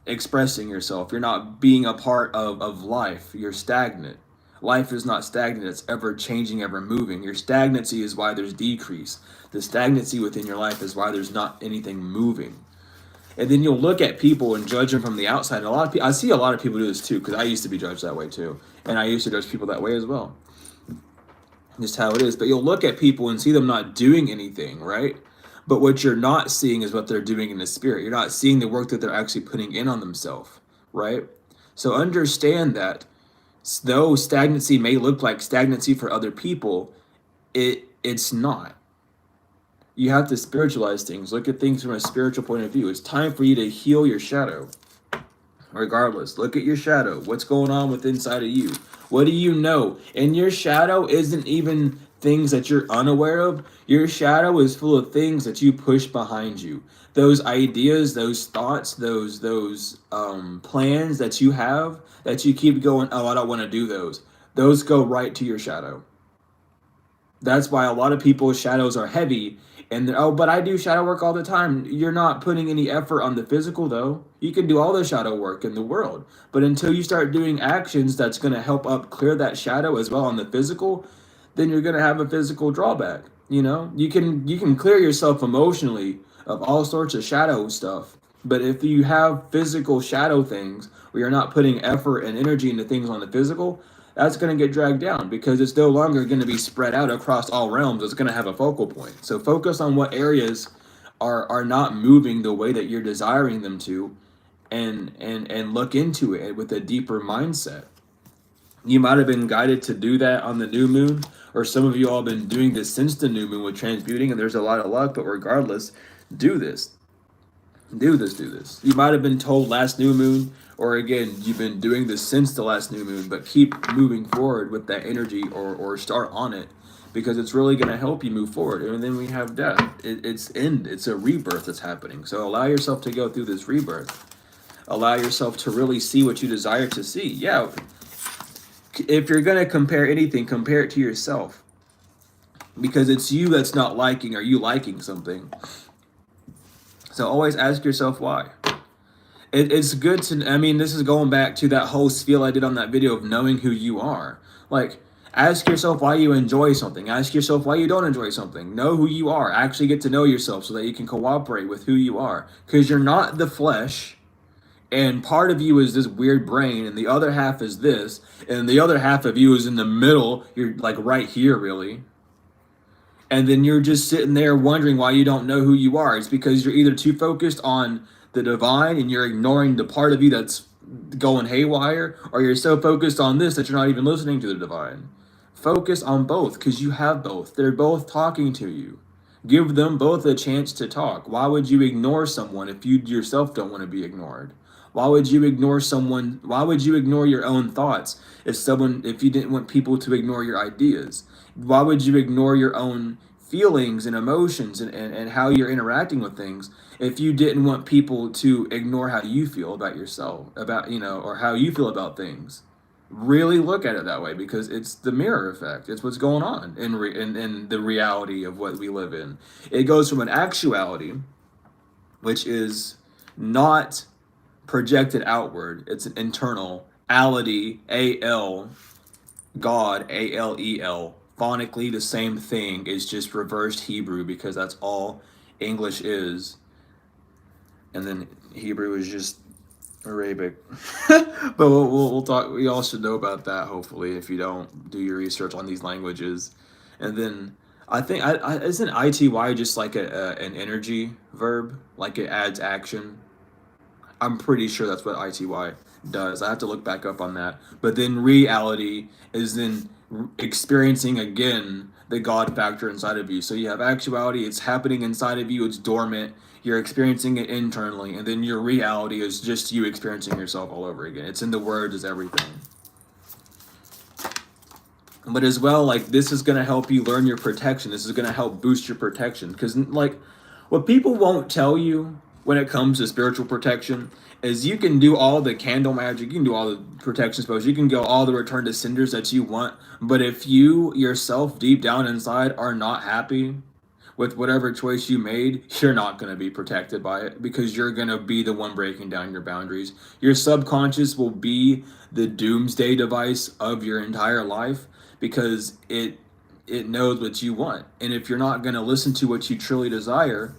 expressing yourself. You're not being a part of life. You're stagnant. Life is not stagnant. It's ever changing, ever moving. Your stagnancy is why there's decrease. The stagnancy within your life is why there's not anything moving. And then you'll look at people and judge them from the outside. And a lot of people, I see a lot of people do this too, because I used to be judged that way too, and I used to judge people that way as well. Just how it is. But you'll look at people and see them not doing anything, right? But what you're not seeing is what they're doing in the spirit. You're not seeing the work that they're actually putting in on themselves, right? So understand that though stagnancy may look like stagnancy for other people, it's not. You have to spiritualize things. Look at things from a spiritual point of view. It's time for you to heal your shadow. Regardless, look at your shadow. What's going on with inside of you? What do you know? And your shadow isn't even things that you're unaware of. Your shadow is full of things that you push behind you. Those ideas, those thoughts, those plans that you have, that you keep going, oh, I don't want to do those. Those go right to your shadow. That's why a lot of people's shadows are heavy. And oh, but I do shadow work all the time. You're not putting any effort on the physical, though. You can do all the shadow work in the world, but until you start doing actions that's going to help up clear that shadow as well on the physical, then you're going to have a physical drawback. You can clear yourself emotionally of all sorts of shadow stuff, but if you have physical shadow things where you're not putting effort and energy into things on the physical, that's going to get dragged down because it's no longer going to be spread out across all realms. It's going to have a focal point. So focus on what areas are not moving the way that you're desiring them to, and look into it with a deeper mindset. You might have been guided to do that on the new moon, or some of you all have been doing this since the new moon with transmuting, and there's a lot of luck, but regardless, do this. Do this. You might have been told last new moon, or again, you've been doing this since the last new moon, but keep moving forward with that energy, or start on it, because it's really going to help you move forward. And then we have death. It's a rebirth that's happening. So allow yourself to go through this rebirth. Allow yourself to really see what you desire to see. Yeah, if you're going to compare anything, compare it to yourself, because it's you that's not liking, or you liking something. So always ask yourself why. It's good to, this is going back to that whole spiel I did on that video of knowing who you are. Like, ask yourself why you enjoy something. Ask yourself why you don't enjoy something. Know who you are. Actually get to know yourself so that you can cooperate with who you are. Because you're not the flesh, and part of you is this weird brain, and the other half is this, and the other half of you is in the middle. You're like right here, really. And then you're just sitting there wondering why you don't know who you are. It's because you're either too focused on the divine and you're ignoring the part of you that's going haywire, or you're so focused on this that you're not even listening to the divine. Focus on both, because you have both. They're both talking to you. Give them both a chance to talk. Why would you ignore someone if you yourself don't want to be ignored? Why would you ignore someone? Why would you ignore your own thoughts if you didn't want people to ignore your ideas? Why would you ignore your own feelings and emotions and how you're interacting with things if you didn't want people to ignore how you feel about yourself, about, or how you feel about things. Really look at it that way, because it's the mirror effect. It's what's going on in the reality of what we live in. It goes from an actuality, which is not projected outward. It's an internal ality, A-L, God, A-L-E-L. Phonically, the same thing. Is just reversed Hebrew, because that's all English is. And then Hebrew is just Arabic. But we'll talk. We all should know about that, hopefully, if you don't do your research on these languages. And then I think, isn't ITY just like an energy verb? Like it adds action. I'm pretty sure that's what ITY does. I have to look back up on that. But then reality is then experiencing again the God factor inside of you. So you have actuality, it's happening inside of you, it's dormant, you're experiencing it internally, and then your reality is just you experiencing yourself all over again. It's in the words, is everything. But as well, like, this is going to help you learn your protection. This is going to help boost your protection. Because, like, what people won't tell you when it comes to spiritual protection is you can do all the candle magic, you can do all the protection spells, you can go all the return to cinders that you want. But if you yourself deep down inside are not happy with whatever choice you made, you're not going to be protected by it, because you're going to be the one breaking down your boundaries. Your subconscious will be the doomsday device of your entire life, because it knows what you want. And if you're not going to listen to what you truly desire,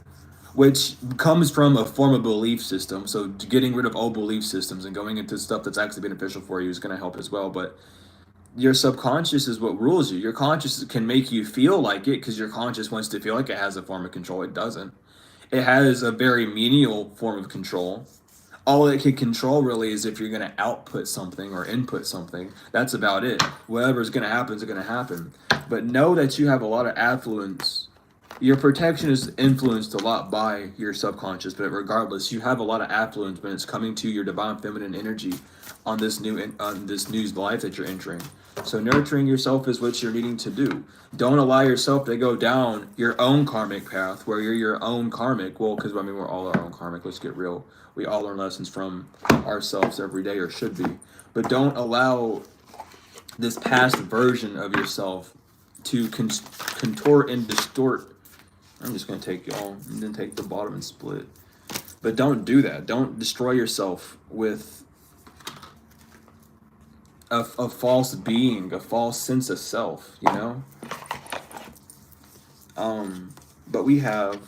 which comes from a form of belief system, so getting rid of old belief systems and going into stuff that's actually beneficial for you is going to help as well. But your subconscious is what rules you. Your conscious can make you feel like it, because your conscious wants to feel like it has a form of control. It doesn't. It has a very menial form of control. All it can control really is if you're going to output something or input something. That's about it. Whatever's going to happen is going to happen. But know that you have a lot of affluence. Your protection is influenced a lot by your subconscious, but regardless, you have a lot of affluence when it's coming to your divine feminine energy on this new life that you're entering. So nurturing yourself is what you're needing to do. Don't allow yourself to go down your own karmic path where you're your own karmic. Well, because we're all our own karmic. Let's get real. We all learn lessons from ourselves every day, or should be. But don't allow this past version of yourself to contort and distort. I'm just going to take y'all and then take the bottom and split. But don't do that. Don't destroy yourself with a false being, a false sense of self, But we have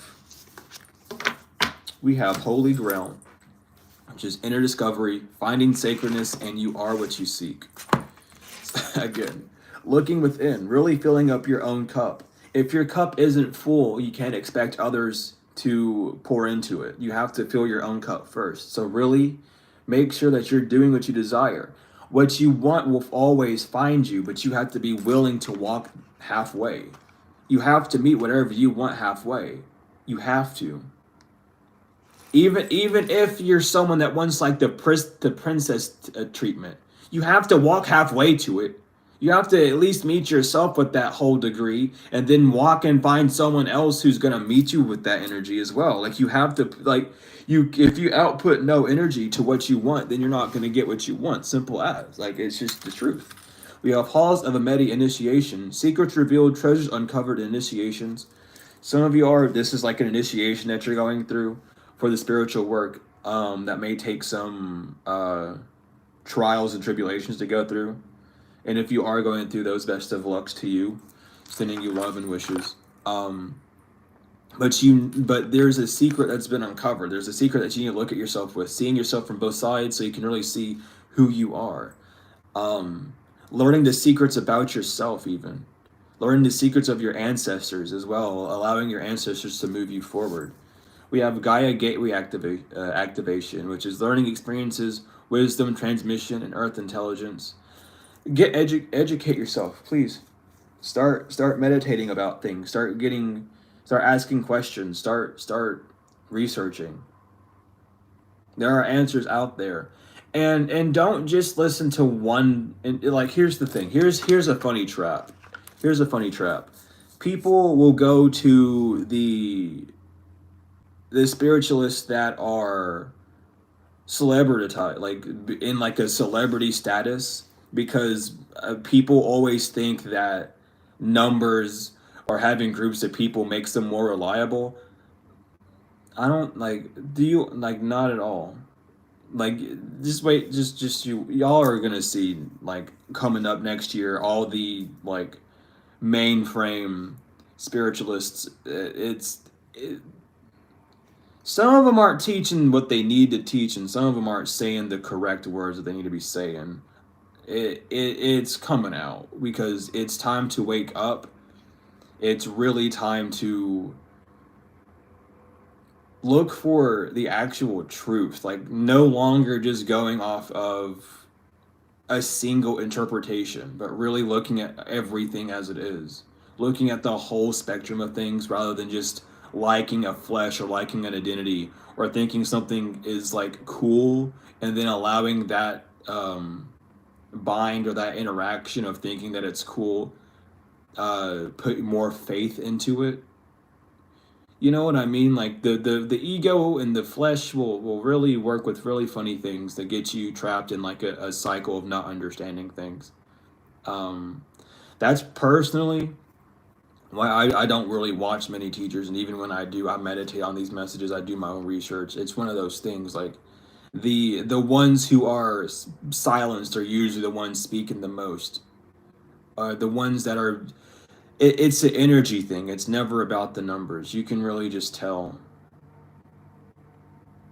Holy Grail, which is inner discovery, finding sacredness, and you are what you seek. Again, looking within, really filling up your own cup. If your cup isn't full, you can't expect others to pour into it. You have to fill your own cup first. So really make sure that you're doing what you desire. What you want will always find you, but you have to be willing to walk halfway. You have to meet whatever you want halfway. You have to. Even if you're someone that wants like the princess treatment, you have to walk halfway to it. You have to at least meet yourself with that whole degree, and then walk and find someone else who's going to meet you with that energy as well. Like, you have to, if you output no energy to what you want, then you're not going to get what you want. Simple as. Like, it's just the truth. We have halls of Ameti initiation, secrets revealed, treasures uncovered, initiations. Some of you this is like an initiation that you're going through for the spiritual work, that may take some trials and tribulations to go through. And if you are going through those, best of lucks to you. Sending you love and wishes. But there's a secret that's been uncovered. There's a secret that you need to look at yourself with, seeing yourself from both sides so you can really see who you are. Learning the secrets about yourself, even. Learning the secrets of your ancestors as well, allowing your ancestors to move you forward. We have Gaia Gateway activation, which is learning experiences, wisdom, transmission, and earth intelligence. Educate yourself, please. Start meditating about things. Start asking questions. Start researching. There are answers out there, and don't just listen to one. And like, here's the thing. Here's a funny trap. people will go to the spiritualists that are celebrity, like in like a celebrity status, because people always think that numbers or having groups of people makes them more reliable. I don't like. Do you like? Not at all. Like, just wait. Just y'all are gonna see like coming up next year all the like mainframe spiritualists. Some of them aren't teaching what they need to teach, and some of them aren't saying the correct words that they need to be saying. It's coming out because it's time to wake up. It's really time to look for the actual truth. Like, no longer just going off of a single interpretation, but really looking at everything as it is. Looking at the whole spectrum of things rather than just liking a flesh or liking an identity or thinking something is like cool and then allowing that bind or that interaction of thinking that it's cool put more faith into it. You know what I mean? Like the ego and the flesh will really work with really funny things that get you trapped in like a cycle of not understanding things. Um, that's personally why I don't really watch many teachers, and even when I do, I meditate on these messages. I do my own research. It's one of those things like the ones who are silenced are usually the ones speaking the most. The ones that are it's an energy thing. It's never about the numbers. You can really just tell.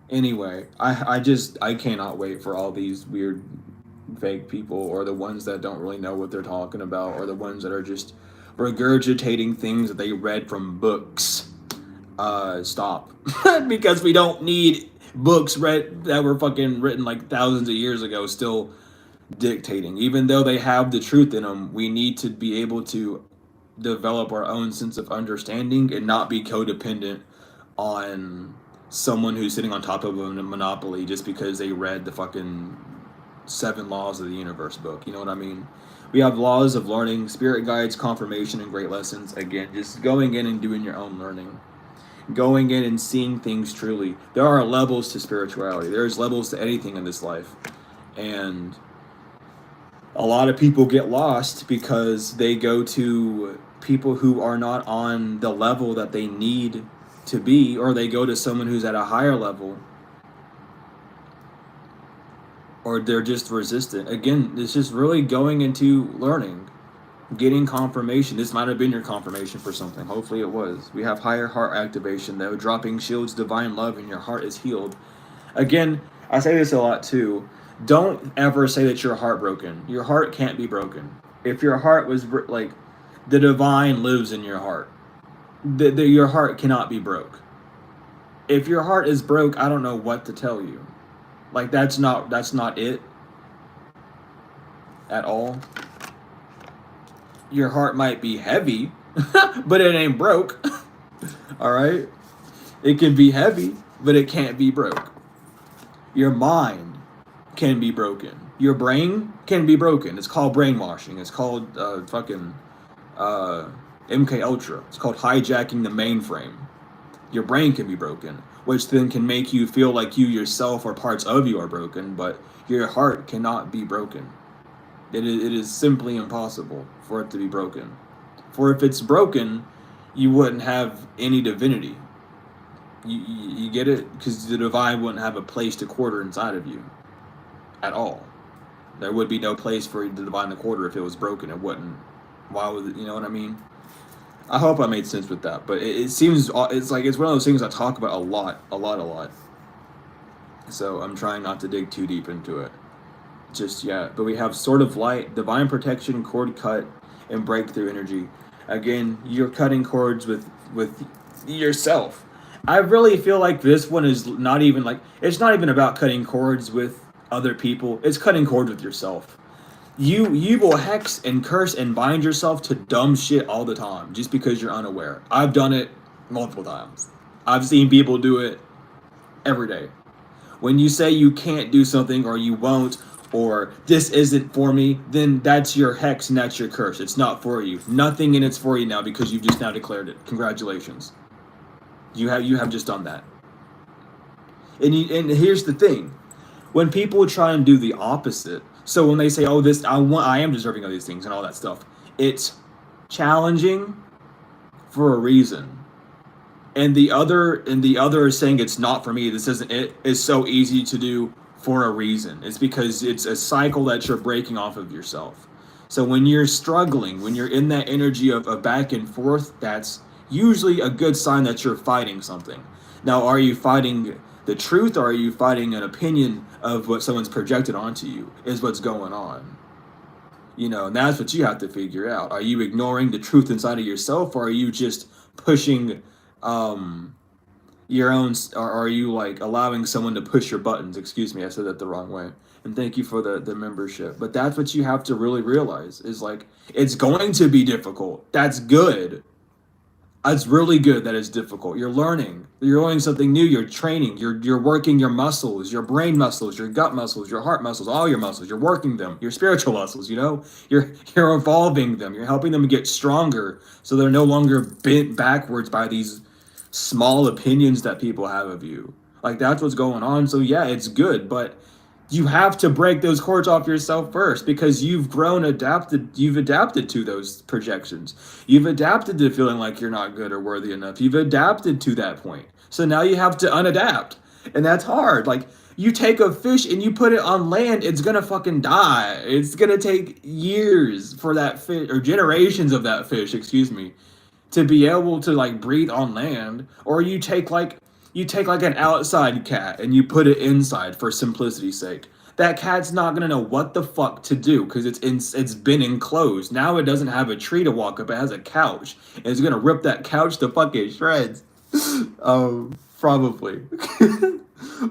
Anyway, I cannot wait for all these weird fake people or the ones that don't really know what they're talking about or the ones that are just regurgitating things that they read from books. Stop. Because we don't need books read that were fucking written like thousands of years ago still dictating. Even though they have the truth in them, we need to be able to develop our own sense of understanding and not be codependent on someone who's sitting on top of a monopoly just because they read the fucking 7 laws of the universe book. You know what I mean? We have laws of learning, spirit guides, confirmation, and great lessons. Again, just going in and doing your own learning. Going in and seeing things truly. There are levels to spirituality. There's levels to anything in this life. And a lot of people get lost because they go to people who are not on the level that they need to be, or they go to someone who's at a higher level, or they're just resistant. Again, it's just really going into learning, getting confirmation. This might have been your confirmation for something. Hopefully it was. We have higher heart activation, though. Dropping shields, divine love, and your heart is healed. Again, I say this a lot too. Don't ever say that you're heartbroken. Your heart can't be broken. If your heart was like, the divine lives in your heart. Your heart cannot be broke. If your heart is broke, I don't know what to tell you. Like that's not it at all. Your heart might be heavy, but it ain't broke. All right? It can be heavy, but it can't be broke. Your mind can be broken. Your brain can be broken. It's called brainwashing. It's called MK Ultra. It's called hijacking the mainframe. Your brain can be broken, which then can make you feel like you yourself or parts of you are broken, but your heart cannot be broken. It is simply impossible for it to be broken. For if it's broken, you wouldn't have any divinity. You get it? Because the divine wouldn't have a place to quarter inside of you at all. There would be no place for the divine to quarter if it was broken. It wouldn't. Why would it, you know what I mean? I hope I made sense with that. But it seems, it's like, it's one of those things I talk about a lot. So I'm trying not to dig too deep into it just yet. But we have Sword of Light, Divine Protection, Cord Cut, and Breakthrough Energy. Again, you're cutting cords with yourself. I really feel like this one is not even like, it's not even about cutting cords with other people. It's cutting cords with yourself. You will hex and curse and bind yourself to dumb shit all the time just because you're unaware. I've done it multiple times. I've seen people do it every day. When you say you can't do something or you won't, or this isn't for me, then that's your hex and that's your curse. It's not for you. Nothing in it's for you now because you've just now declared it. Congratulations. You have just done that. And here's the thing. When people try and do the opposite, so when they say, "Oh, I am deserving of these things" and all that stuff, it's challenging for a reason. And the other is saying it's not for me. This isn't it. Is so easy to do for a reason. It's because it's a cycle that you're breaking off of yourself. So when you're struggling, when you're in that energy of back and forth, that's usually a good sign that you're fighting something. Now, are you fighting the truth, or are you fighting an opinion of what someone's projected onto you? Is what's going on. And that's what you have to figure out. Are you ignoring the truth inside of yourself, or are you just pushing um your own, or are you like allowing someone to push your buttons? Excuse me, I said that the wrong way. And thank you for the membership. But that's what you have to really realize, is like, it's going to be difficult. That's good. It's really good that it's difficult. You're learning something new. You're training. You're working your muscles, your brain muscles, your gut muscles, your heart muscles, all your muscles. You're working them. Your spiritual muscles. You're evolving them. You're helping them get stronger, so they're no longer bent backwards by these small opinions that people have of you. Like, that's what's going on. So yeah, it's good, but you have to break those cords off yourself first, because you've adapted to those projections. You've adapted to feeling like you're not good or worthy enough. You've adapted to that point. So now you have to unadapt. And that's hard. Like, you take a fish and you put it on land, it's gonna fucking die. It's gonna take years for that fish, or generations of that fish, excuse me, to be able to like breathe on land. Or you take like an outside cat and you put it inside for simplicity's sake. That cat's not gonna know what the fuck to do, because it's been enclosed. Now it doesn't have a tree to walk up. It has a couch, and it's gonna rip that couch to fucking shreds. Probably.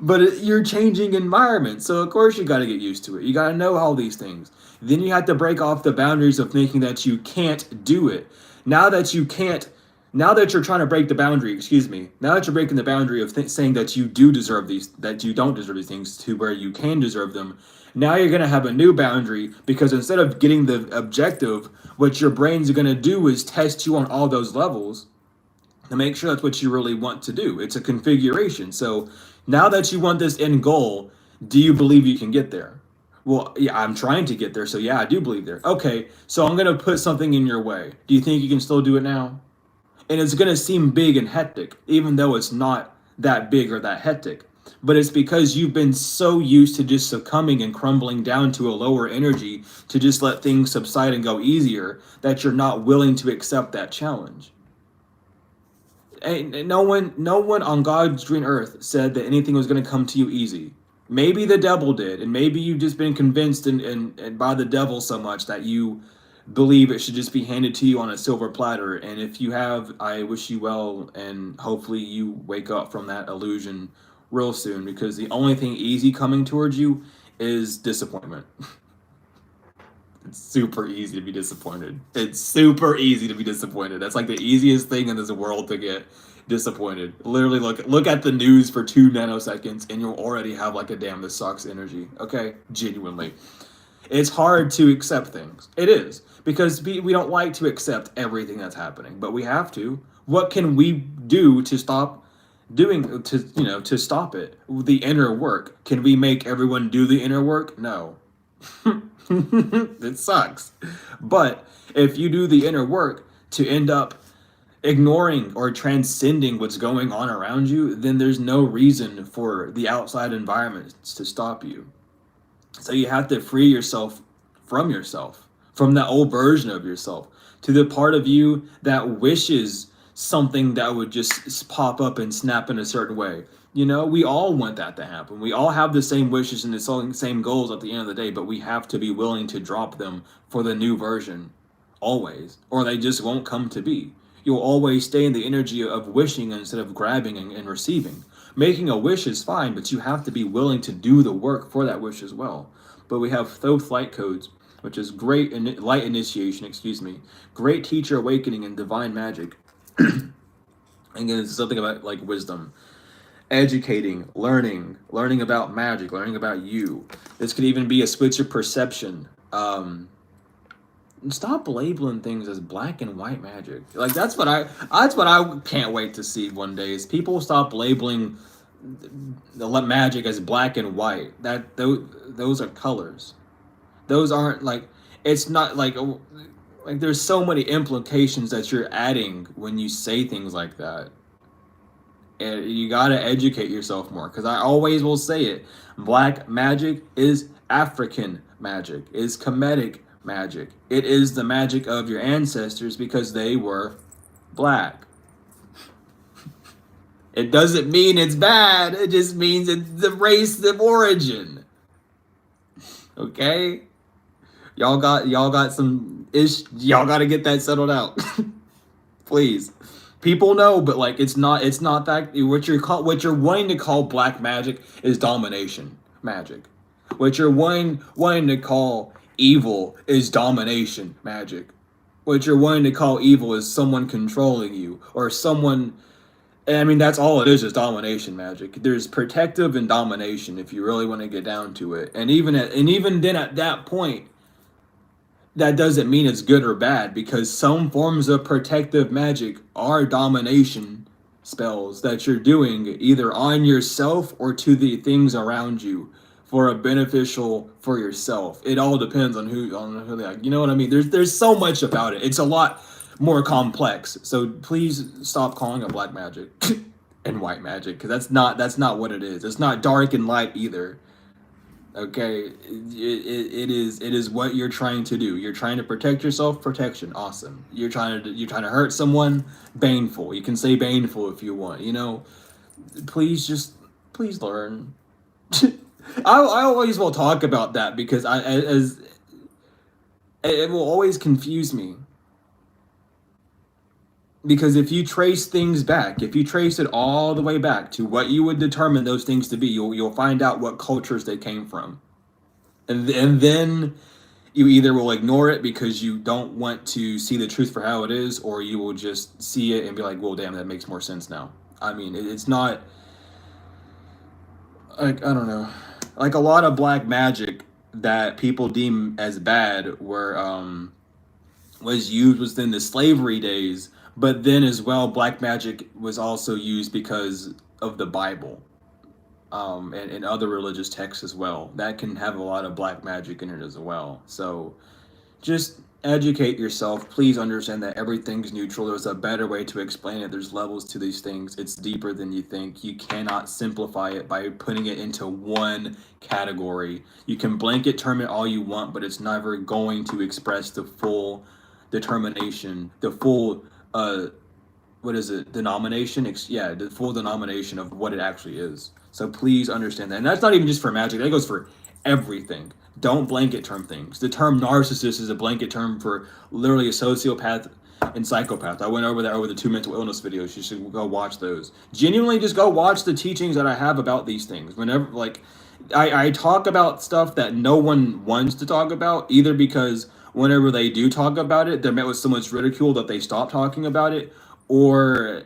But you're changing environment, so of course you got to get used to it. You got to know all these things. Then you have to break off the boundaries of thinking that you can't do it. Now that you can't, now that you're trying to break the boundary, excuse me, now that you're breaking the boundary of saying that you do deserve these, that you don't deserve these things, to where you can deserve them, now you're going to have a new boundary, because instead of getting the objective, what your brain's going to do is test you on all those levels to make sure that's what you really want to do. It's a configuration. So now that you want this end goal, do you believe you can get there? Well, yeah, I'm trying to get there, so yeah, I do believe there. Okay, so I'm gonna put something in your way. Do you think you can still do it now? And it's gonna seem big and hectic, even though it's not that big or that hectic. But it's because you've been so used to just succumbing and crumbling down to a lower energy, to just let things subside and go easier, that you're not willing to accept that challenge. And no one on God's green earth said that anything was going to come to you easy. Maybe the devil did, and maybe you've just been convinced and by the devil so much that you believe it should just be handed to you on a silver platter. And if you have, I wish you well, and hopefully you wake up from that illusion real soon, because the only thing easy coming towards you is disappointment. It's super easy to be disappointed. It's super easy to be disappointed. That's like the easiest thing in this world to get disappointed. Literally, look at the news for 2 nanoseconds and you'll already have like a damn this sucks energy. Okay? Genuinely. It's hard to accept things. It is. Because we don't like to accept everything that's happening, but we have to. What can we do to stop to stop it? The inner work. Can we make everyone do the inner work? No. It sucks. But if you do the inner work to end up ignoring or transcending what's going on around you, then there's no reason for the outside environment to stop you. So you have to free yourself, from that old version of yourself, to the part of you that wishes something that would just pop up and snap in a certain way. We all want that to happen. We all have the same wishes and the same goals at the end of the day, but we have to be willing to drop them for the new version, always, or they just won't come to be. You'll always stay in the energy of wishing instead of grabbing and receiving. Making a wish is fine, but you have to be willing to do the work for that wish as well. But we have Thoth light codes, which is great light initiation, great teacher awakening and divine magic. And again, it's something about like wisdom. educating, learning about magic, learning about you. This could even be a switch of perception. Stop labeling things as black and white magic. Like that's what I can't wait to see one day is people stop labeling the magic as black and white. That those are colors. Those aren't like it's not like there's so many implications that you're adding when you say things like that. And you gotta educate yourself more because I always will say it. Black magic is African magic, is Kemetic magic. It is the magic of your ancestors because they were black. It doesn't mean it's bad. It just means it's the race of origin. Okay? Y'all got some ish. Y'all got to get that settled out. Please. People know, but like it's not that what you're wanting to call black magic is domination magic. What you're wanting to call evil is domination magic. What you're wanting to call evil is someone controlling you or someone. I mean, that's all it is domination magic. There's protective and domination if you really want to get down to it. And even then at that point, that doesn't mean it's good or bad because some forms of protective magic are domination spells that you're doing either on yourself or to the things around you for a beneficial for yourself. It all depends on who they are. You know what I mean? There's so much about it. It's a lot more complex. So please stop calling it black magic and white magic because that's not what it is. It's not dark and light either. Okay, it is what you're trying to do. You're trying to protect yourself. Protection, awesome. You're trying to hurt someone. Baneful. You can say baneful if you want. You know, please learn. I always will talk about that because it will always confuse me. Because if you trace things back, if you trace it all the way back to what you would determine those things to be, you'll find out what cultures they came from. And then you either will ignore it because you don't want to see the truth for how it is, or you will just see it and be like, well, damn, that makes more sense now. I mean, it's not, like, I don't know. Like a lot of black magic that people deem as bad was used within the slavery days, but then as well, black magic was also used because of the Bible, and other religious texts as well. That can have a lot of black magic in it as well. So just educate yourself. Please understand that everything's neutral. There's a better way to explain it. There's levels to these things. It's deeper than you think. You cannot simplify it by putting it into one category. You can blanket term it all you want, but it's never going to express the full determination, the full what is it, denomination? Yeah, the full denomination of what it actually is. So please understand that. And that's not even just for magic, that goes for everything. Don't blanket term things. The term narcissist is a blanket term for literally a sociopath and psychopath. I went over that over the 2 mental illness videos. You should go watch those. Genuinely, just go watch the teachings that I have about these things. Whenever, like, I talk about stuff that no one wants to talk about, either because whenever they do talk about it, they're met with so much ridicule that they stop talking about it, or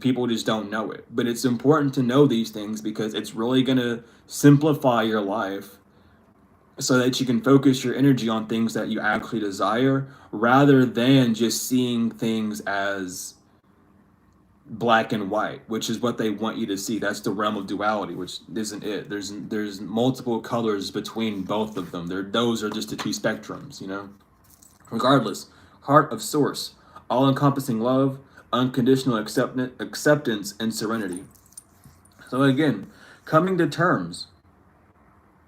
people just don't know it. But it's important to know these things because it's really gonna simplify your life so that you can focus your energy on things that you actually desire rather than just seeing things as black and white, which is what they want you to see. That's the realm of duality, which isn't it. There's multiple colors between both of them. Those are just the two spectrums, you know. Regardless, heart of source, all-encompassing love, unconditional acceptance, and serenity. So again, coming to terms,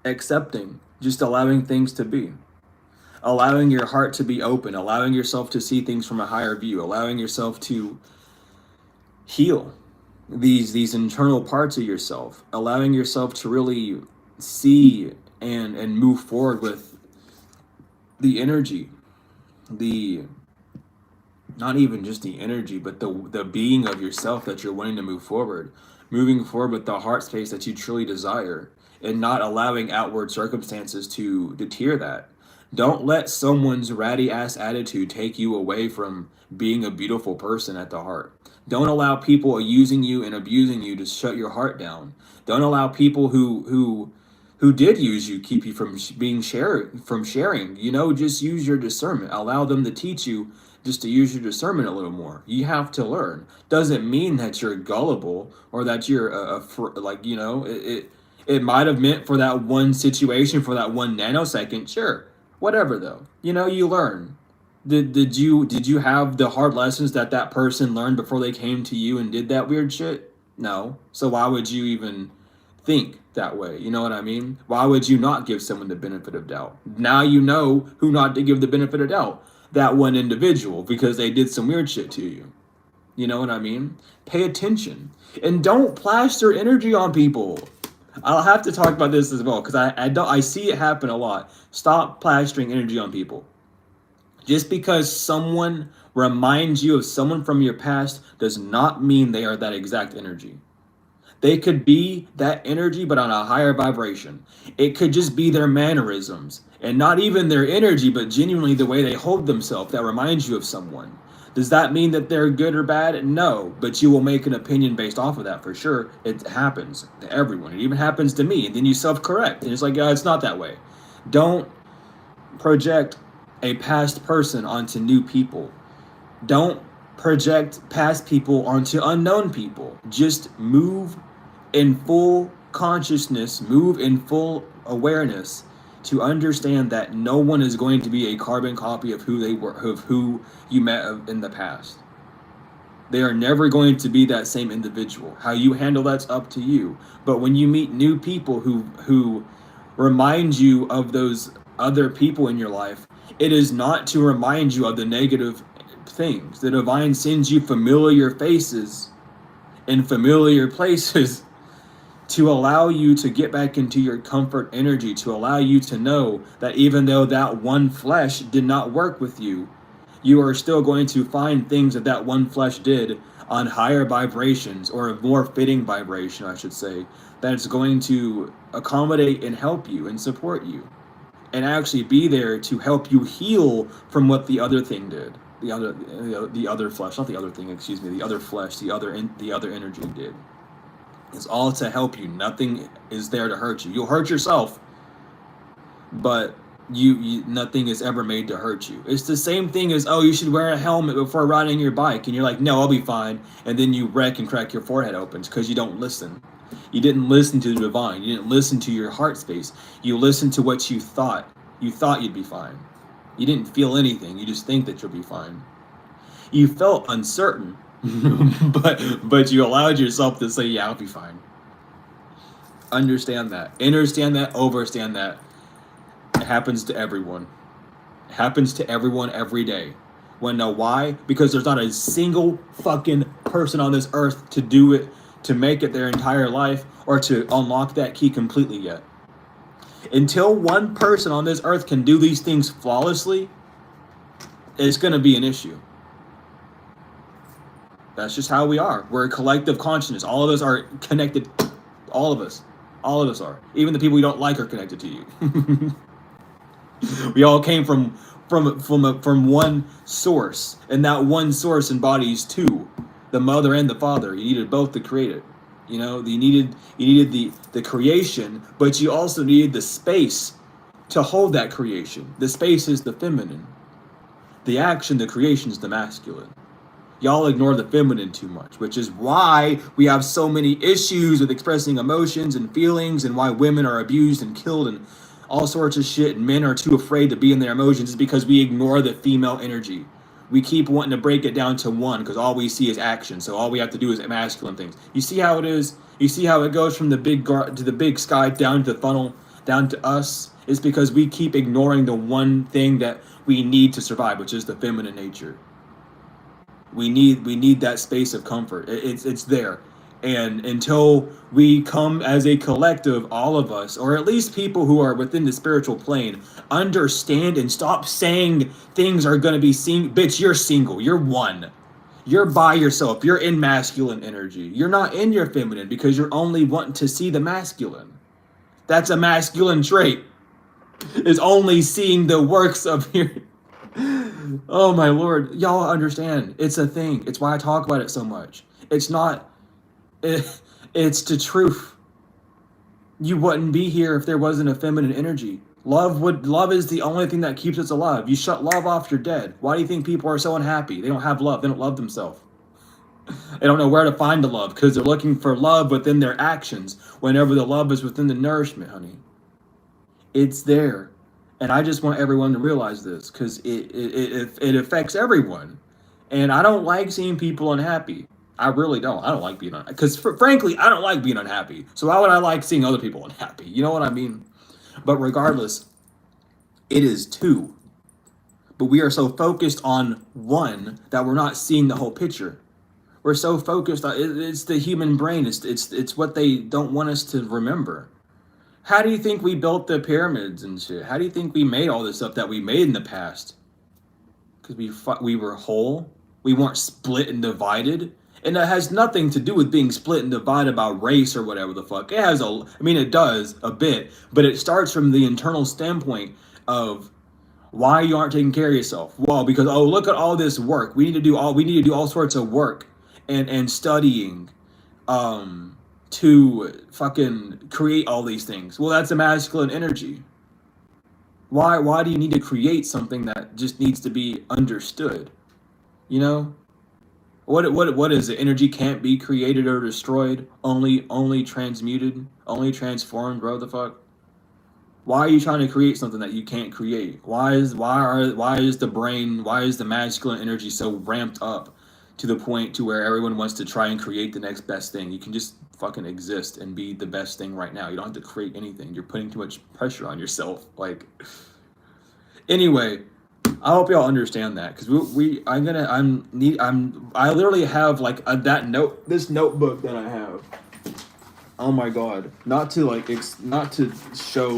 accepting, just allowing things to be, allowing your heart to be open, allowing yourself to see things from a higher view, allowing yourself to heal these internal parts of yourself, allowing yourself to really see and move forward with the energy, the not even just the energy, but the being of yourself that you're wanting to move forward, moving forward with the heart space that you truly desire, and not allowing outward circumstances to deter that. Don't let someone's ratty ass attitude take you away from being a beautiful person at the heart. Don't allow people using you and abusing you to shut your heart down. Don't allow people who did use you keep you from from sharing. Just use your discernment. Allow them to teach you just to use your discernment a little more. You have to learn. Doesn't mean that you're gullible or that you're it might have meant for that one situation, for that 1 nanosecond, sure. Whatever though. You learn. Did you have the hard lessons that person learned before they came to you and did that weird shit? No. So why would you even think that way? You know what I mean? Why would you not give someone the benefit of doubt? Now you know who not to give the benefit of doubt. That one individual, because they did some weird shit to you. You know what I mean? Pay attention. And don't plaster energy on people. I'll have to talk about this as well, because I see it happen a lot. Stop plastering energy on people. Just because someone reminds you of someone from your past does not mean they are that exact energy. They could be that energy, but on a higher vibration. It could just be their mannerisms, and not even their energy, but genuinely the way they hold themselves that reminds you of someone. Does that mean that they're good or bad? No, but you will make an opinion based off of that for sure. It happens to everyone. It even happens to me. And then you self-correct. And it's like, it's not that way. Don't project a past person onto new people. Don't project past people onto unknown people. Just move in full consciousness, move in full awareness to understand that no one is going to be a carbon copy of who they were, of who you met in the past. They are never going to be that same individual. How you handle that's up to you. But when you meet new people who remind you of those other people in your life, it is not to remind you of the negative things. The divine sends you familiar faces in familiar places to allow you to get back into your comfort energy, to allow you to know that even though that one flesh did not work with you, you are still going to find things that one flesh did on higher vibrations, or a more fitting vibration, I should say, that's going to accommodate and help you and support you, and actually be there to help you heal from what the other thing did. The other flesh, not the other thing, excuse me, the other flesh, the other energy did. It's all to help you. Nothing is there to hurt you. You'll hurt yourself, but you nothing is ever made to hurt you. It's the same thing as, you should wear a helmet before riding your bike, and you're like, no, I'll be fine, and then you wreck and crack your forehead open because you don't listen. You didn't listen to the divine. You didn't listen to your heart space. You listened to what you thought. You thought you'd be fine. You didn't feel anything. You just think that you'll be fine. You felt uncertain. but you allowed yourself to say, yeah, I'll be fine. Understand that. Understand that. Overstand that. It happens to everyone. It happens to everyone every day. Wanna know why? Because there's not a single fucking person on this earth to do it, to make it their entire life, or to unlock that key completely yet. Until one person on this earth can do these things flawlessly, it's gonna be an issue. That's just how we are. We're a collective consciousness. All of us are connected. All of us. All of us are. Even the people we don't like are connected to you. We all came from one source, and that one source embodies two, the mother and the father. You needed both to create it. You needed the creation, but you also needed the space to hold that creation. The space is the feminine. The action, the creation, is the masculine. Y'all ignore the feminine too much, which is why we have so many issues with expressing emotions and feelings, and why women are abused and killed and all sorts of shit, and men are too afraid to be in their emotions, is because we ignore the female energy. We keep wanting to break it down to one because all we see is action, so all we have to do is masculine things. You see how it is? You see how it goes from the big sky down to the funnel, down to us? It's because we keep ignoring the one thing that we need to survive, which is the feminine nature. We need that space of comfort. It's there. And until we come as a collective, all of us, or at least people who are within the spiritual plane, understand and stop saying things are going to be bitch, you're single. You're one. You're by yourself. You're in masculine energy. You're not in your feminine because you're only wanting to see the masculine. That's a masculine trait. is only seeing the works of your... Oh my Lord. Y'all understand. It's a thing. It's why I talk about it so much. It's not... it's the truth. You wouldn't be here if there wasn't a feminine energy. Love is the only thing that keeps us alive. You shut love off, you're dead. Why do you think people are so unhappy? They don't have love. They don't love themselves. They don't know where to find the love because they're looking for love within their actions whenever the love is within the nourishment, honey. It's there. And I just want everyone to realize this because it affects everyone. And I don't like seeing people unhappy. I really don't. I don't like being unhappy. Because frankly, I don't like being unhappy. So why would I like seeing other people unhappy? You know what I mean? But regardless, it is two. But we are so focused on one that we're not seeing the whole picture. We're so focused on it's the human brain. It's what they don't want us to remember. How do you think we built the pyramids and shit? How do you think we made all this stuff that we made in the past? Because we were whole. We weren't split and divided. And that has nothing to do with being split and divided by race or whatever the fuck. It has it does a bit, but it starts from the internal standpoint of why you aren't taking care of yourself. Well, because look at all this work. We need to do all sorts of work and studying to fucking create all these things. Well, that's a masculine energy. Why do you need to create something that just needs to be understood? You know? What is it? Energy can't be created or destroyed, only transmuted, only transformed, bro. The fuck? Why are you trying to create something that you can't create? Why is the brain, why is the masculine energy so ramped up to the point to where everyone wants to try and create the next best thing? You can just fucking exist and be the best thing right now. You don't have to create anything. You're putting too much pressure on yourself. Like, anyway, I hope y'all understand that because I literally have like this notebook that I have. Oh my God, not to show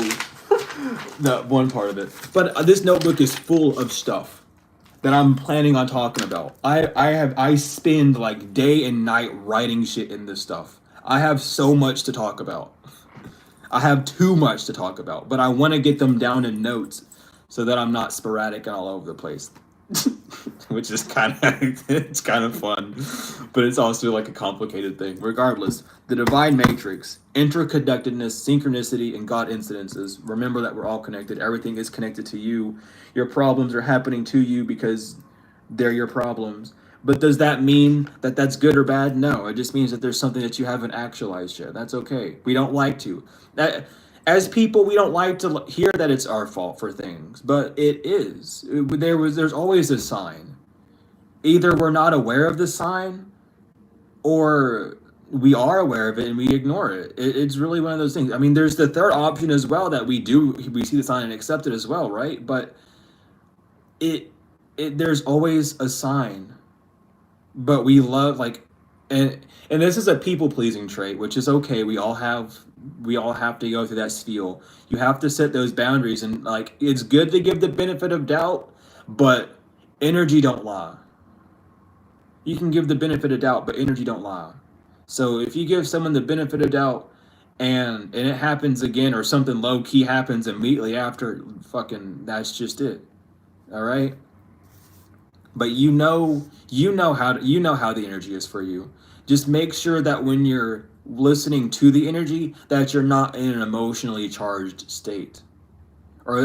that one part of it, but this notebook is full of stuff that I'm planning on talking about. I spend like day and night writing shit in this stuff. I have so much to talk about. I have too much to talk about, but I want to get them down in notes so that I'm not sporadic and all over the place. Which is kind of fun, but it's also like a complicated thing. Regardless, the divine matrix, interconnectedness, synchronicity, and God incidences. Remember that we're all connected. Everything is connected to you. Your problems are happening to you because they're your problems. But does that mean that that's good or bad? No, it just means that there's something that you haven't actualized yet. That's okay. We don't like to. As people, we don't like to hear that it's our fault for things, but it is. There's always a sign. Either we're not aware of the sign, or we are aware of it and we ignore it. It's really one of those things. I mean, there's the third option as well that we see the sign and accept it as well, right? But there's always a sign. But we love and this is a people pleasing trait, which is okay. We all have to go through that spiel. You have to set those boundaries, and it's good to give the benefit of doubt, but energy don't lie. You can give the benefit of doubt, but energy don't lie. So if you give someone the benefit of doubt and it happens again, or something low key happens immediately after, fucking that's just it. All right? But you know how the energy is for you. Just make sure that when you're listening to the energy, that you're not in an emotionally charged state, or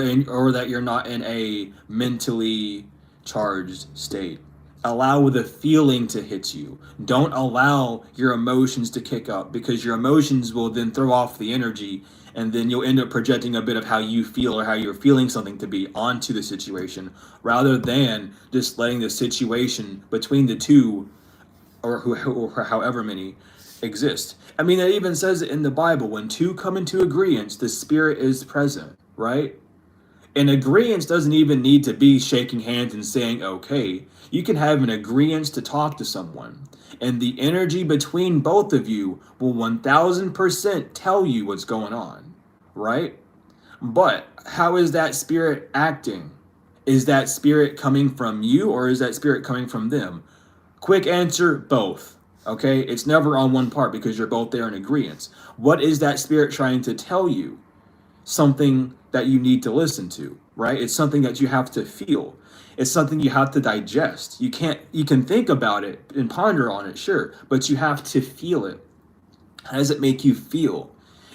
that you're not in a mentally charged state. Allow the feeling to hit you. Don't allow your emotions to kick up, because your emotions will then throw off the energy, and then you'll end up projecting a bit of how you feel or how you're feeling something to be onto the situation, rather than just letting the situation between the two, or however many, exist. I mean, it even says it in the Bible, when two come into agreement, the Spirit is present, right? And agreement doesn't even need to be shaking hands and saying okay. You can have an agreement to talk to someone, and the energy between both of you will 1000% tell you what's going on, right? But how is that spirit acting? Is that spirit coming from you, or is that spirit coming from them? Quick answer, both. Okay, it's never on one part, because you're both there in agreement. What is that spirit trying to tell you? Something that you need to listen to, right? It's something that you have to feel. It's something you have to digest. You can think about it and ponder on it, sure, but you have to feel it. How does it make you feel?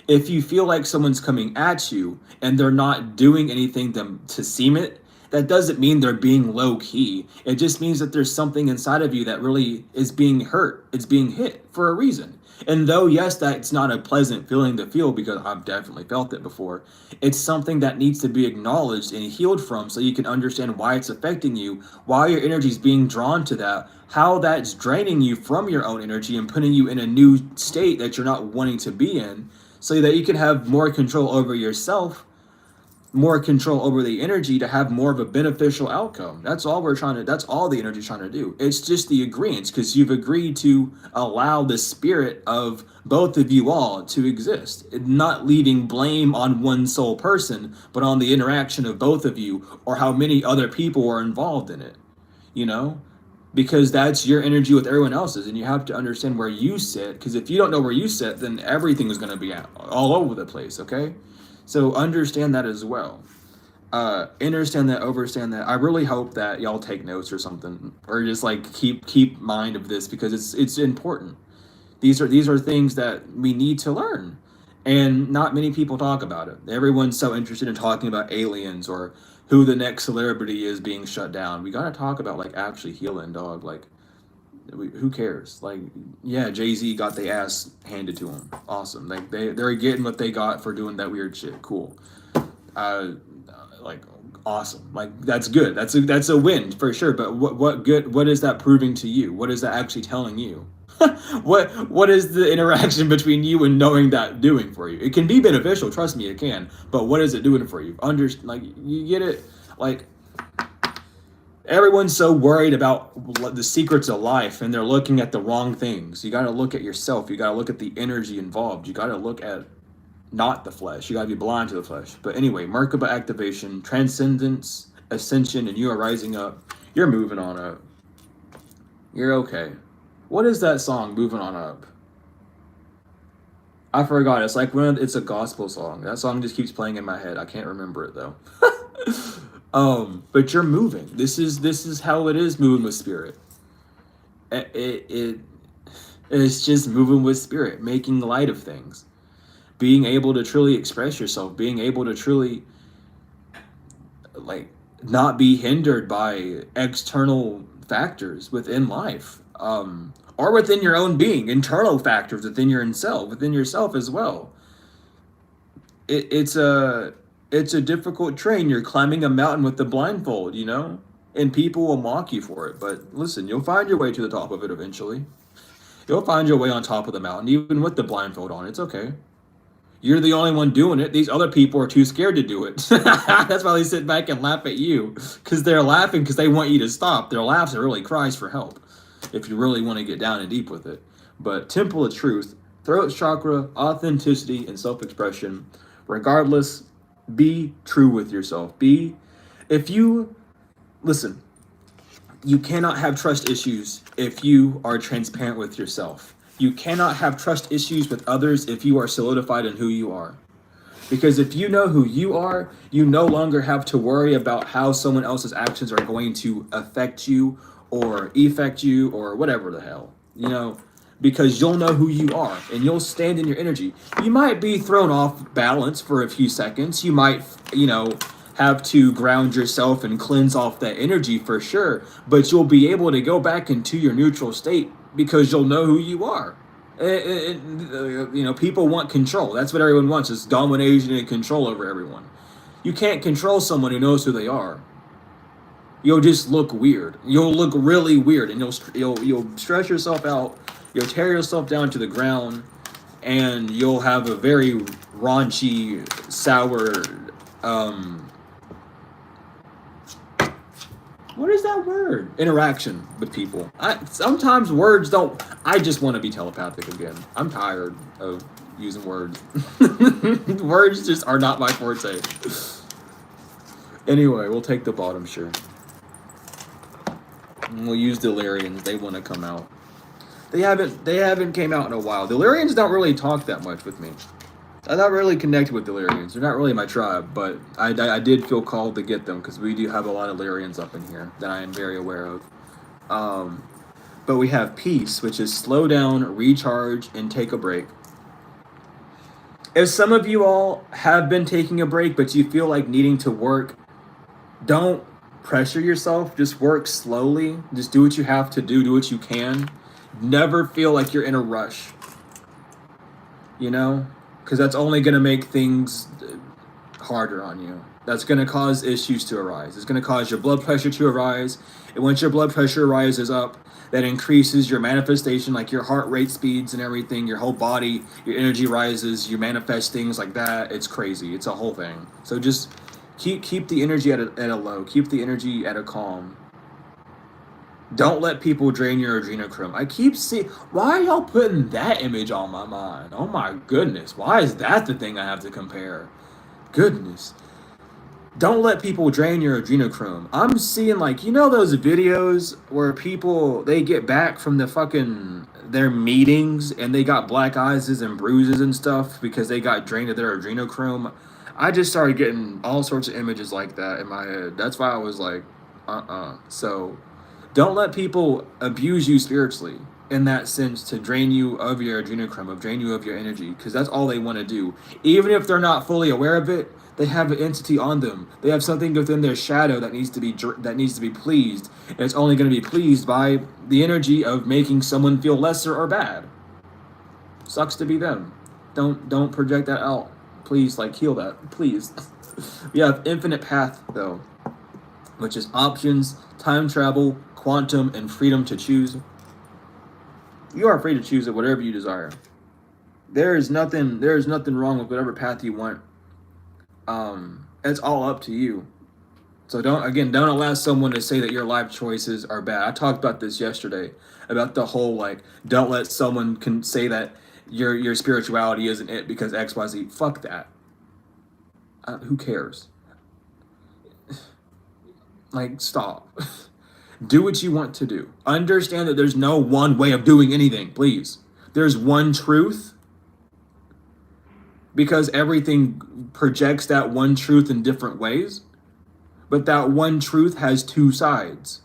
If you feel like someone's coming at you and they're not doing anything to seem it, that doesn't mean they're being low key. It just means that there's something inside of you that really is being hurt. It's being hit for a reason. And though, yes, that's not a pleasant feeling to feel, because I've definitely felt it before, it's something that needs to be acknowledged and healed from, so you can understand why it's affecting you, why your energy is being drawn to that, how that's draining you from your own energy and putting you in a new state that you're not wanting to be in, so that you can have more control over yourself, more control over the energy, to have more of a beneficial outcome. That's all that's all the energy's trying to do. It's just the agreement, because you've agreed to allow the spirit of both of you all to exist, not leaving blame on one sole person, but on the interaction of both of you, or how many other people are involved in it, you know? Because that's your energy with everyone else's, and you have to understand where you sit, because if you don't know where you sit, then everything is going to be all over the place, okay? So understand that as well. Understand that, overstand that. I really hope that y'all take notes or something, or just like keep mind of this, because it's important. These are things that we need to learn, and not many people talk about it. Everyone's so interested in talking about aliens or who the next celebrity is being shut down. We gotta talk about like actually healing, dog. Like, who cares? Like, yeah, Jay-Z got their ass handed to him. Awesome. Like they're getting what they got for doing that weird shit. Cool. Like, awesome. Like, that's good. That's a win for sure. But what is that proving to you? What is that actually telling you? What is the interaction between you and knowing that doing for you? It can be beneficial, trust me, it can. But what is it doing for you? Like, you get it? Like, everyone's so worried about the secrets of life, and they're looking at the wrong things. You got to look at yourself. You got to look at the energy involved. You got to look at not the flesh. You got to be blind to the flesh. But anyway, Merkaba activation, transcendence, ascension, and you are rising up. You're moving on up. You're okay. What is that song, Moving On Up? I forgot. It's like it's a gospel song. That song just keeps playing in my head. I can't remember it though. But you're moving. This is how it is, moving with spirit. It's just moving with spirit, making light of things, being able to truly express yourself, being able to truly, like, not be hindered by external factors within life, or within your own being, internal factors within yourself as well. It's a difficult train. You're climbing a mountain with the blindfold, you know, and people will mock you for it. But listen, you'll find your way to the top of it eventually. You'll find your way on top of the mountain, even with the blindfold on. It's okay. You're the only one doing it. These other people are too scared to do it. That's why they sit back and laugh at you, because they're laughing because they want you to stop. Their laughs are really cries for help, if you really want to get down and deep with it. But temple of truth, throat chakra, authenticity, and self-expression. Regardless, be true with yourself. Listen, you cannot have trust issues if you are transparent with yourself. You cannot have trust issues with others if you are solidified in who you are. Because if you know who you are, you no longer have to worry about how someone else's actions are going to affect you or effect you or whatever the hell, you know, because you'll know who you are and you'll stand in your energy. You might be thrown off balance for a few seconds. You might, have to ground yourself and cleanse off that energy for sure, but you'll be able to go back into your neutral state because you'll know who you are. People want control. That's what everyone wants, is domination and control over everyone. You can't control someone who knows who they are. You'll just look weird. You'll look really weird, and you'll stress yourself out. You'll tear yourself down to the ground, and you'll have a very raunchy, sour, what is that word? Interaction with people. Sometimes words don't. I just want to be telepathic again. I'm tired of using words. Words just are not my forte. Anyway, we'll take the bottom, sure. And we'll use Delirians. They want to come out. They haven't came out in a while. Delirians don't really talk that much with me. I'm not really connected with Illyrians. They're not really my tribe, but I did feel called to get them because we do have a lot of Illyrians up in here that I am very aware of. Um, but we have peace, which is slow down, recharge, and take a break. If some of you all have been taking a break, but you feel like needing to work, don't pressure yourself. Just work slowly. Just do what you have to do. Do what you can. Never feel like you're in a rush. You know? Because that's only going to make things harder on you. That's going to cause issues to arise. It's going to cause your blood pressure to arise. And once your blood pressure rises up, that increases your manifestation, like your heart rate speeds and everything, your whole body, your energy rises, you manifest things like that. It's crazy. It's a whole thing. So just keep the energy at a low. Keep the energy at a calm. Don't let people drain your adrenochrome. I keep seeing, why are y'all putting that image on my mind? Oh my goodness. Why is that the thing I have to compare? Goodness. Don't let people drain your adrenochrome. I'm seeing, like, you know those videos where people, they get back from their meetings and they got black eyes and bruises and stuff because they got drained of their adrenochrome. I just started getting all sorts of images like that in my head. That's why I was like, So don't let people abuse you spiritually in that sense to drain you of your adrenochrome, of drain you of your energy, because that's all they want to do. Even if they're not fully aware of it, they have an entity on them. They have something within their shadow that needs to be pleased. And it's only going to be pleased by the energy of making someone feel lesser or bad. Sucks to be them. Don't project that out. Please, like, heal that. Please. We have infinite path though, which is options, time travel, quantum, and freedom to choose. You are free to choose it whatever you desire. There is nothing wrong with whatever path you want. It's all up to you. So don't allow someone to say that your life choices are bad. I talked about this yesterday about the whole, like, don't let someone can say that your spirituality isn't it because XYZ. Fuck that. Who cares? Like, stop. Do what you want to do. Understand that there's no one way of doing anything, please. There's one truth, because everything projects that one truth in different ways. But that one truth has two sides.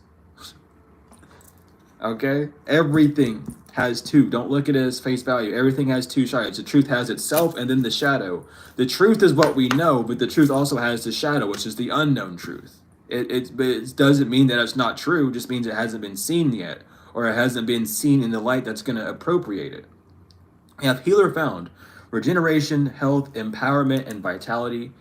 Okay? Everything has two. Don't look at it as face value. Everything has two sides. The truth has itself and then the shadow. The truth is what we know, but the truth also has the shadow, which is the unknown truth. It doesn't mean that it's not true. It just means it hasn't been seen yet, or it hasn't been seen in the light that's going to appropriate it. We have healer found, regeneration, health, empowerment, and vitality.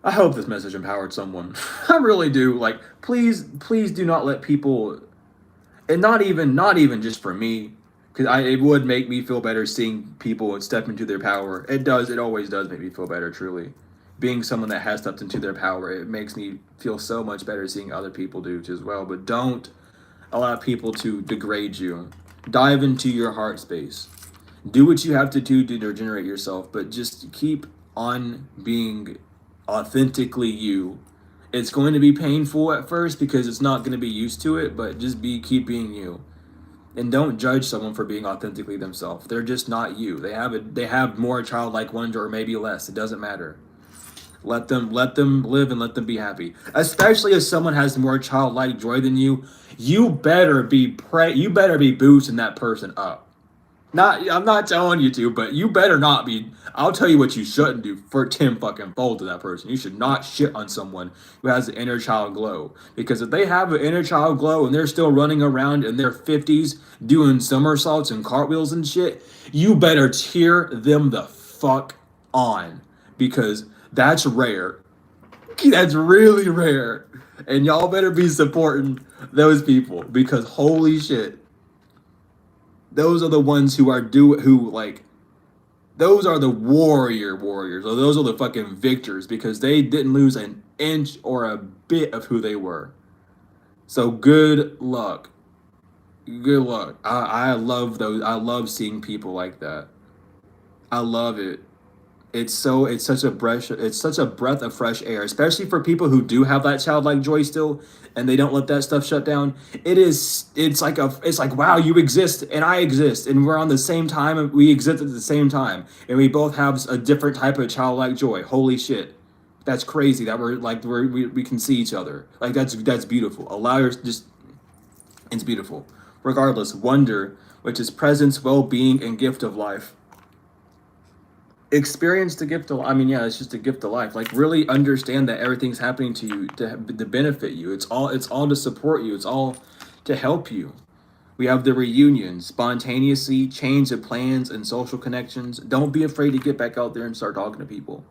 I hope this message empowered someone. I really do. Like, please do not let people, and not even just for me, because it would make me feel better seeing people step into their power. It always does make me feel better, truly. Being someone that has stepped into their power, it makes me feel so much better seeing other people do as well. But don't allow people to degrade you. Dive into your heart space. Do what you have to do to regenerate yourself, but just keep on being authentically you. It's going to be painful at first because it's not going to be used to it, but just keep being you. And don't judge someone for being authentically themselves. They're just not you. They have more childlike wonder, or maybe less. It doesn't matter. Let them live and let them be happy. Especially if someone has more childlike joy than you, you better be boosting that person up. I'm not telling you to, but you better not be. I'll tell you what you shouldn't do for 10 fucking fold to that person. You should not shit on someone who has an inner child glow. Because if they have an inner child glow and they're still running around in their 50s doing somersaults and cartwheels and shit, you better cheer them the fuck on. Because that's rare. That's really rare. And y'all better be supporting those people. Because holy shit. Those are the ones those are the warriors, or those are the fucking victors, because they didn't lose an inch or a bit of who they were. So good luck. Good luck. I love those. I love seeing people like that. I love it. It's such a breath of fresh air, especially for people who do have that childlike joy still, and they don't let that stuff shut down. It's like, wow, you exist and I exist and we're on the same time and we exist at the same time and we both have a different type of childlike joy. Holy shit. That's crazy that we can see each other. Like that's beautiful. Allow your just it's beautiful. Regardless, wonder, which is presence, well-being, and gift of life. Experience the gift of, I mean, yeah, it's just a gift of life. Like, really understand that everything's happening to you to benefit you. It's all to support you. It's all to help you. We have the reunion, spontaneously change of plans and social connections. Don't be afraid to get back out there and start talking to people.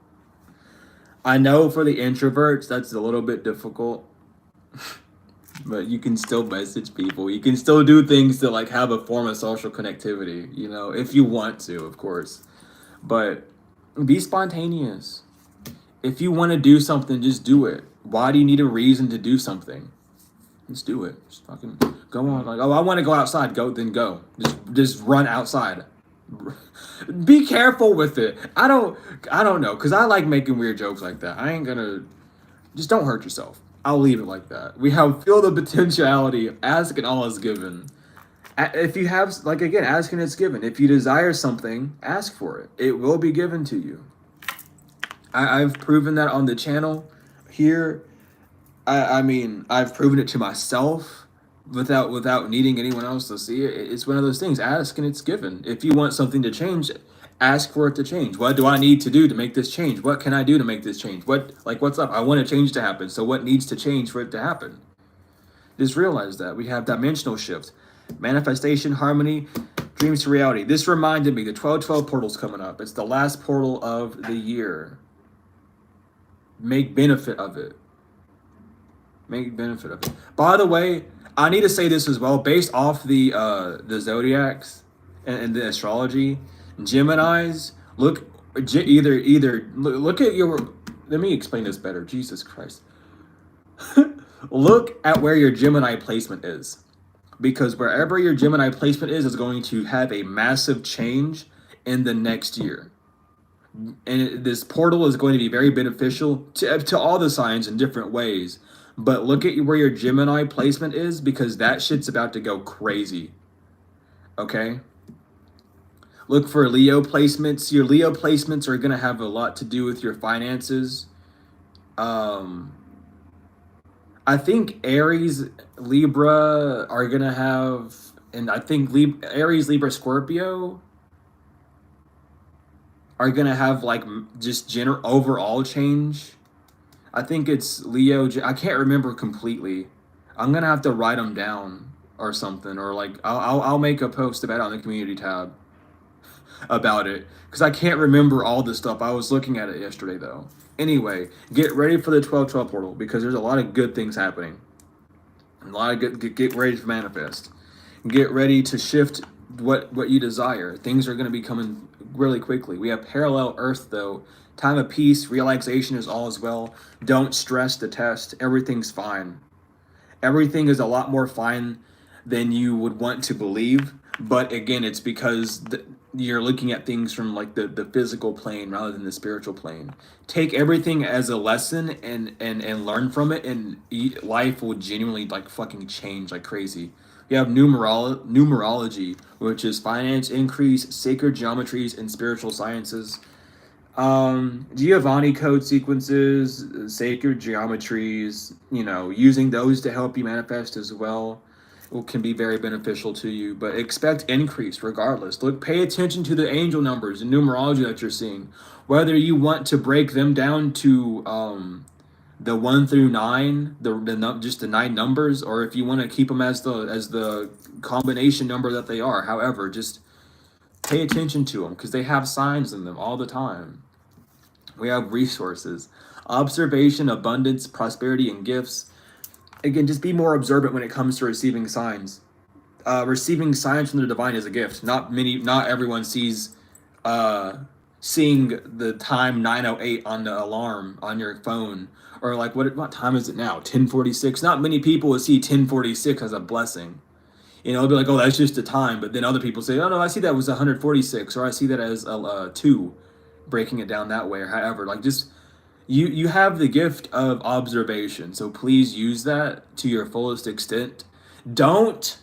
I know for the introverts that's a little bit difficult, but you can still message people. You can still do things to like have a form of social connectivity, you know, if you want to, of course. But be spontaneous. If you want to do something, just do it. Why do you need a reason to do something? Just do it. Just fucking go on. Like, oh, I want to go outside. Go, then go. Just run outside. Be careful with it. I don't know, because I like making weird jokes like that. I ain't gonna. Just don't hurt yourself. I'll leave it like that. We have feel the potentiality. Ask and all is given. If you have, like, again, ask and it's given. If you desire something, ask for it. It will be given to you. I've proven that on the channel here. I mean, I've proven it to myself without needing anyone else to see it. It's one of those things. Ask and it's given. If you want something to change, ask for it to change. What do I need to do to make this change? What can I do to make this change? What's up? I want a change to happen. So what needs to change for it to happen? Just realize that we have dimensional shift, manifestation, harmony, dreams to reality. This reminded me the 1212 portal's coming up. It's the last portal of the year. Make benefit of it. Make benefit of it. By the way, I need to say this as well. Based off the zodiacs and the astrology, Geminis look look at your. Let me explain this better. Jesus Christ. Look at where your Gemini placement is, because wherever your Gemini placement is going to have a massive change in the next year. And this portal is going to be very beneficial to all the signs in different ways. But look at where your Gemini placement is, because that shit's about to go crazy. Okay? Look for Leo placements. Your Leo placements are going to have a lot to do with your finances. I think Aries, Libra are going to have, and I think Aries, Libra, Scorpio are going to have like just general overall change. I think it's Leo. I can't remember completely. I'm going to have to write them down or something, or like I'll make a post about it on the community tab about it, because I can't remember all the stuff. I was looking at it yesterday though. Anyway, get ready for the 1212 portal, because there's a lot of good things happening. A lot of good. Get ready to manifest. Get ready to shift what you desire. Things are going to be coming really quickly. We have parallel Earth though. Time of peace, relaxation is all as well. Don't stress the test. Everything's fine. Everything is a lot more fine than you would want to believe. But again, it's because you're looking at things from like the physical plane rather than the spiritual plane. Take everything as a lesson and learn from it, and life will genuinely like fucking change like crazy. You have numerology, which is finance increase, sacred geometries, and spiritual sciences. Giovanni code sequences, sacred geometries, using those to help you manifest as well can be very beneficial to you. But expect increase regardless. Pay attention to the angel numbers and numerology that you're seeing. Whether you want to break them down to the 1 through 9, just the 9 numbers, or if you want to keep them as the combination number that they are. However, just pay attention to them, because they have signs in them all the time. We have resources, observation, abundance, prosperity, and gifts. Again, just be more observant when it comes to receiving signs. Receiving signs from the divine is a gift. Not everyone sees seeing the time 9:08 on the alarm on your phone, or like what time is it now? 10:46. Not many people will see 10:46 as a blessing. They'll be like, oh, that's just the time. But then other people say, oh no, I see that was 146, or I see that as 2. breaking it down that way, or however, like just you have the gift of observation, so please use that to your fullest extent. Don't,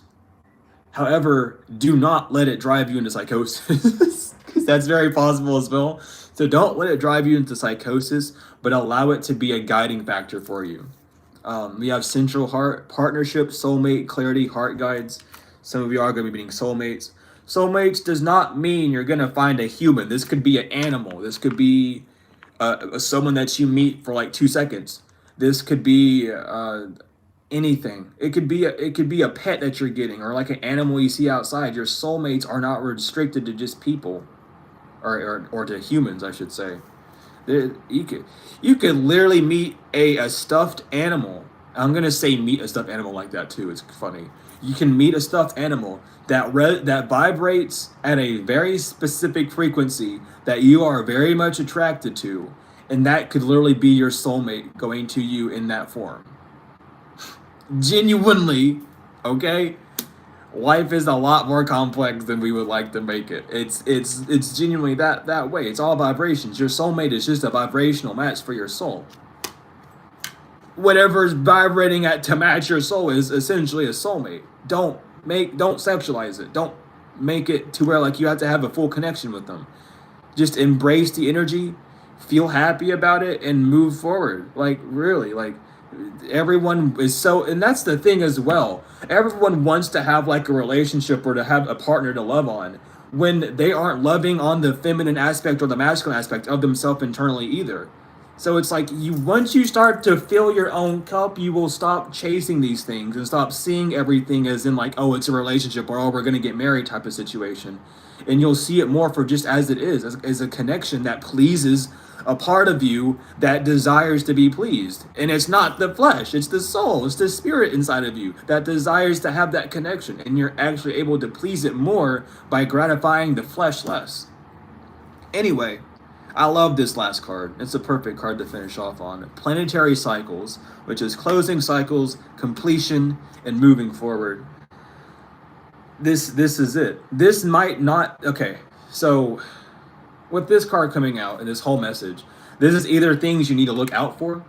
however, do not let it drive you into psychosis, because that's very possible as well. So don't let it drive you into psychosis, but allow it to be a guiding factor for you. We have central heart, partnership, soulmate, clarity, heart guides. Some of you are going to be meeting soulmates. Soulmates does not mean you're going to find a human. This could be an animal. This could be someone that you meet for like 2 seconds. This could be anything. It could be a pet that you're getting, or like an animal you see outside. Your soulmates are not restricted to just people, or to humans, I should say. You could literally meet a stuffed animal. I'm gonna say meet a stuffed animal like that too. It's funny. You can meet a stuffed animal that vibrates at a very specific frequency that you are very much attracted to, and that could literally be your soulmate going to you in that form. Genuinely, okay? Life is a lot more complex than we would like to make it. It's genuinely that way. It's all vibrations. Your soulmate is just a vibrational match for your soul. Whatever's vibrating at to match your soul is essentially a soulmate. Don't sexualize it. Don't make it to where like you have to have a full connection with them. Just embrace the energy, feel happy about it, and move forward. Like really, like everyone is so, and that's the thing as well. Everyone wants to have like a relationship or to have a partner to love on when they aren't loving on the feminine aspect or the masculine aspect of themselves internally either. So it's like once you start to fill your own cup, you will stop chasing these things and stop seeing everything as in like, oh, it's a relationship, or oh, we're gonna get married type of situation. And you'll see it more for just as it is, as a connection that pleases a part of you that desires to be pleased. And it's not the flesh, it's the soul, it's the spirit inside of you that desires to have that connection. And you're actually able to please it more by gratifying the flesh less. Anyway, I love this last card. It's a perfect card to finish off on. Planetary cycles, which is closing cycles, completion, and moving forward. This is it. This might not, okay, so with this card coming out and this whole message, this is either things you need to look out for,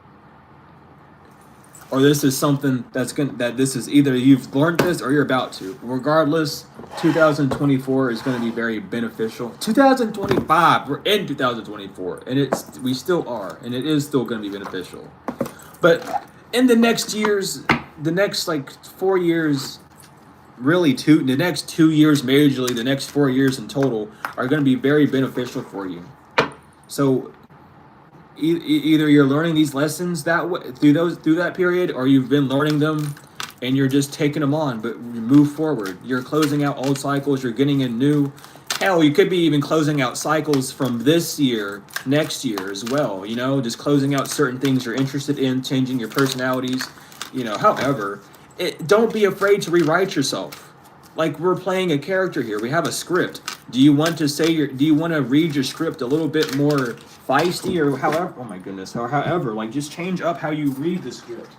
or this is something that this is either you've learned this or you're about to. Regardless, 2024 is going to be very beneficial. 2025, we're in 2024, and we still are, and it is still going to be beneficial. But in the next years, the next like 4 years, really the next 2 years majorly, the next 4 years in total are going to be very beneficial for you. So either you're learning these lessons that way, through that period, or you've been learning them and you're just taking them on, but you move forward. You're closing out old cycles, you're getting in new. Hell, you could be even closing out cycles from this year, next year as well, just closing out certain things you're interested in, changing your personalities, however, don't be afraid to rewrite yourself. Like, we're playing a character here. We have a script. Do you want to read your script a little bit more feisty, or however, oh my goodness, or however, like just change up how you read the script.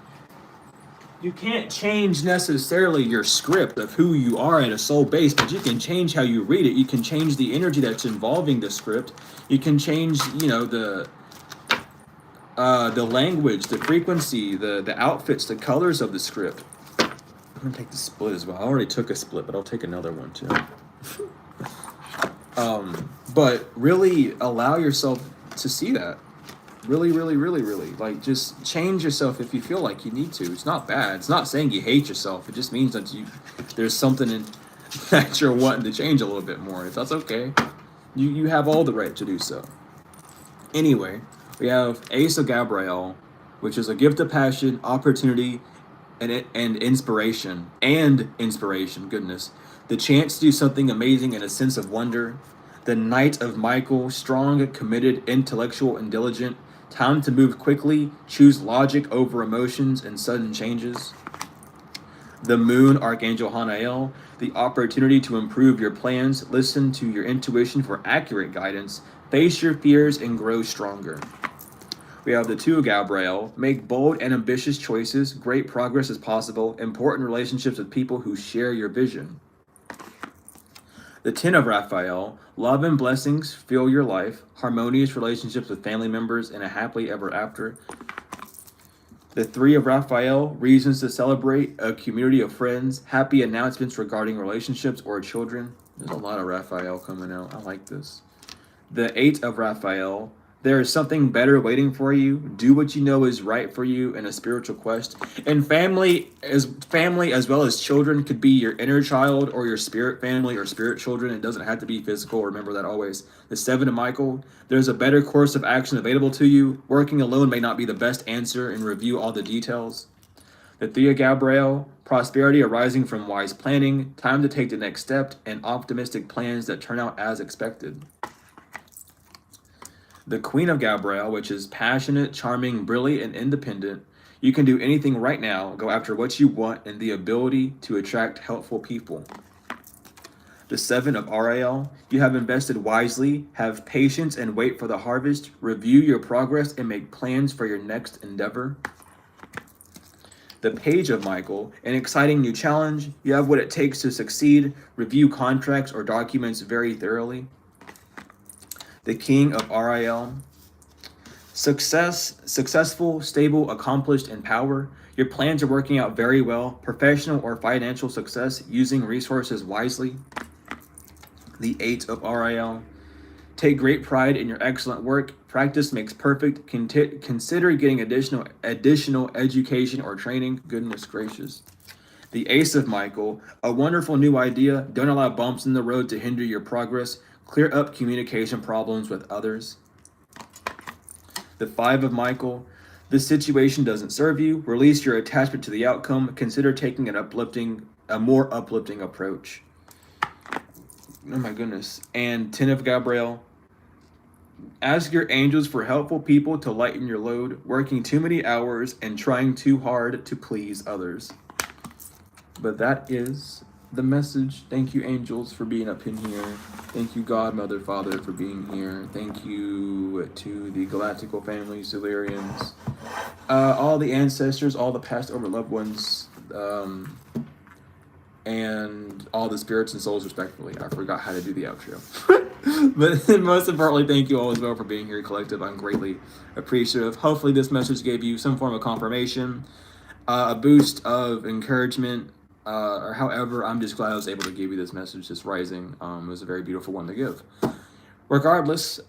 You can't change necessarily your script of who you are at a soul base, but you can change how you read it. You can change the energy that's involving the script. You can change, the language, the frequency, the outfits, the colors of the script. I'm gonna take the split as well. I already took a split, but I'll take another one too. But really allow yourself to see that. Really, really, really, really. Like, just change yourself if you feel like you need to. It's not bad. It's not saying you hate yourself. It just means that there's something that you're wanting to change a little bit more. If that's okay, you have all the right to do so. Anyway, we have Ace of Gabriel, which is a gift of passion, opportunity, and inspiration. Goodness. The chance to do something amazing and a sense of wonder. The Knight of Michael, strong, committed, intellectual, and diligent. Time to move quickly, choose logic over emotions and sudden changes. The Moon, Archangel Hanael, the opportunity to improve your plans, listen to your intuition for accurate guidance, face your fears, and grow stronger. We have the Two of Gabriel, make bold and ambitious choices, great progress is possible, important relationships with people who share your vision. The 10 of Raphael, love and blessings fill your life, harmonious relationships with family members, and a happily ever after. The 3 of Raphael, reasons to celebrate, a community of friends, happy announcements regarding relationships or children. There's a lot of Raphael coming out. I like this. The 8 of Raphael, there is something better waiting for you. Do what you know is right for you in a spiritual quest. And family as well as children could be your inner child or your spirit family or spirit children. It doesn't have to be physical. Remember that always. The 7 of Michael, there's a better course of action available to you. Working alone may not be the best answer, and review all the details. The 3 of Gabriel, prosperity arising from wise planning, time to take the next step, and optimistic plans that turn out as expected. The Queen of Gabriel, which is passionate, charming, brilliant, and independent. You can do anything right now, go after what you want, and the ability to attract helpful people. The 7 of Ariel, you have invested wisely, have patience, and wait for the harvest. Review your progress and make plans for your next endeavor. The Page of Michael, an exciting new challenge. You have what it takes to succeed. Review contracts or documents very thoroughly. The King of Ariel, successful, stable, accomplished, and power. Your plans are working out very well. Professional or financial success, using resources wisely. The 8 of Ariel, take great pride in your excellent work. Practice makes perfect. Consider getting additional education or training. Goodness gracious. The Ace of Michael, a wonderful new idea. Don't allow bumps in the road to hinder your progress. Clear up communication problems with others. The 5 of Michael, this situation doesn't serve you. Release your attachment to the outcome. Consider taking a more uplifting approach. Oh my goodness. And 10 of Gabriel, ask your angels for helpful people to lighten your load, working too many hours and trying too hard to please others. But that is the message. Thank you, angels, for being up in here. Thank you, God, Mother, Father, for being here. Thank you to the Galactical family, Silurians, all the ancestors, all the past over loved ones, and all the spirits and souls, respectively. I forgot how to do the outro. But most importantly, thank you all as well for being here, collective. I'm greatly appreciative. Hopefully this message gave you some form of confirmation, a boost of encouragement, or however. I'm just glad I was able to give you this message this rising. It was a very beautiful one to give. Regardless,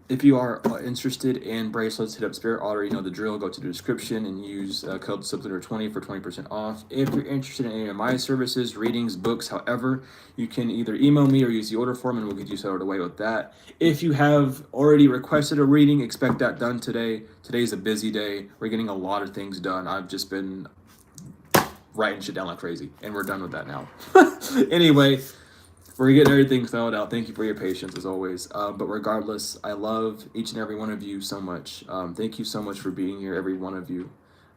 if you are interested in bracelets, hit up Spirit Otter. You know the drill. Go to the description and use code SUBLEADER20 for 20% off. If you're interested in any of my services, readings, books, however, you can either email me or use the order form, and we'll get you settled away with that. If you have already requested a reading, expect that done today. Today's a busy day. We're getting a lot of things done. I've just been writing shit down like crazy, and we're done with that now. Anyway, we're getting everything filled out. Thank you for your patience as always. But regardless, I love each and every one of you so much. Thank you so much for being here, every one of you.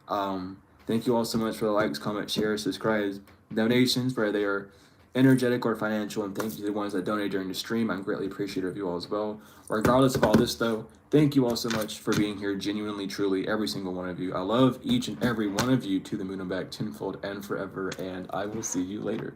Thank you all so much for the likes, comments, shares, subscribes, donations, whether they are energetic or financial, and thank you to the ones that donate during the stream. I'm greatly appreciative of you all as well. Regardless of all this though, thank you all so much for being here, genuinely, truly, every single one of you. I love each and every one of you to the moon and back, tenfold and forever, and I will see you later.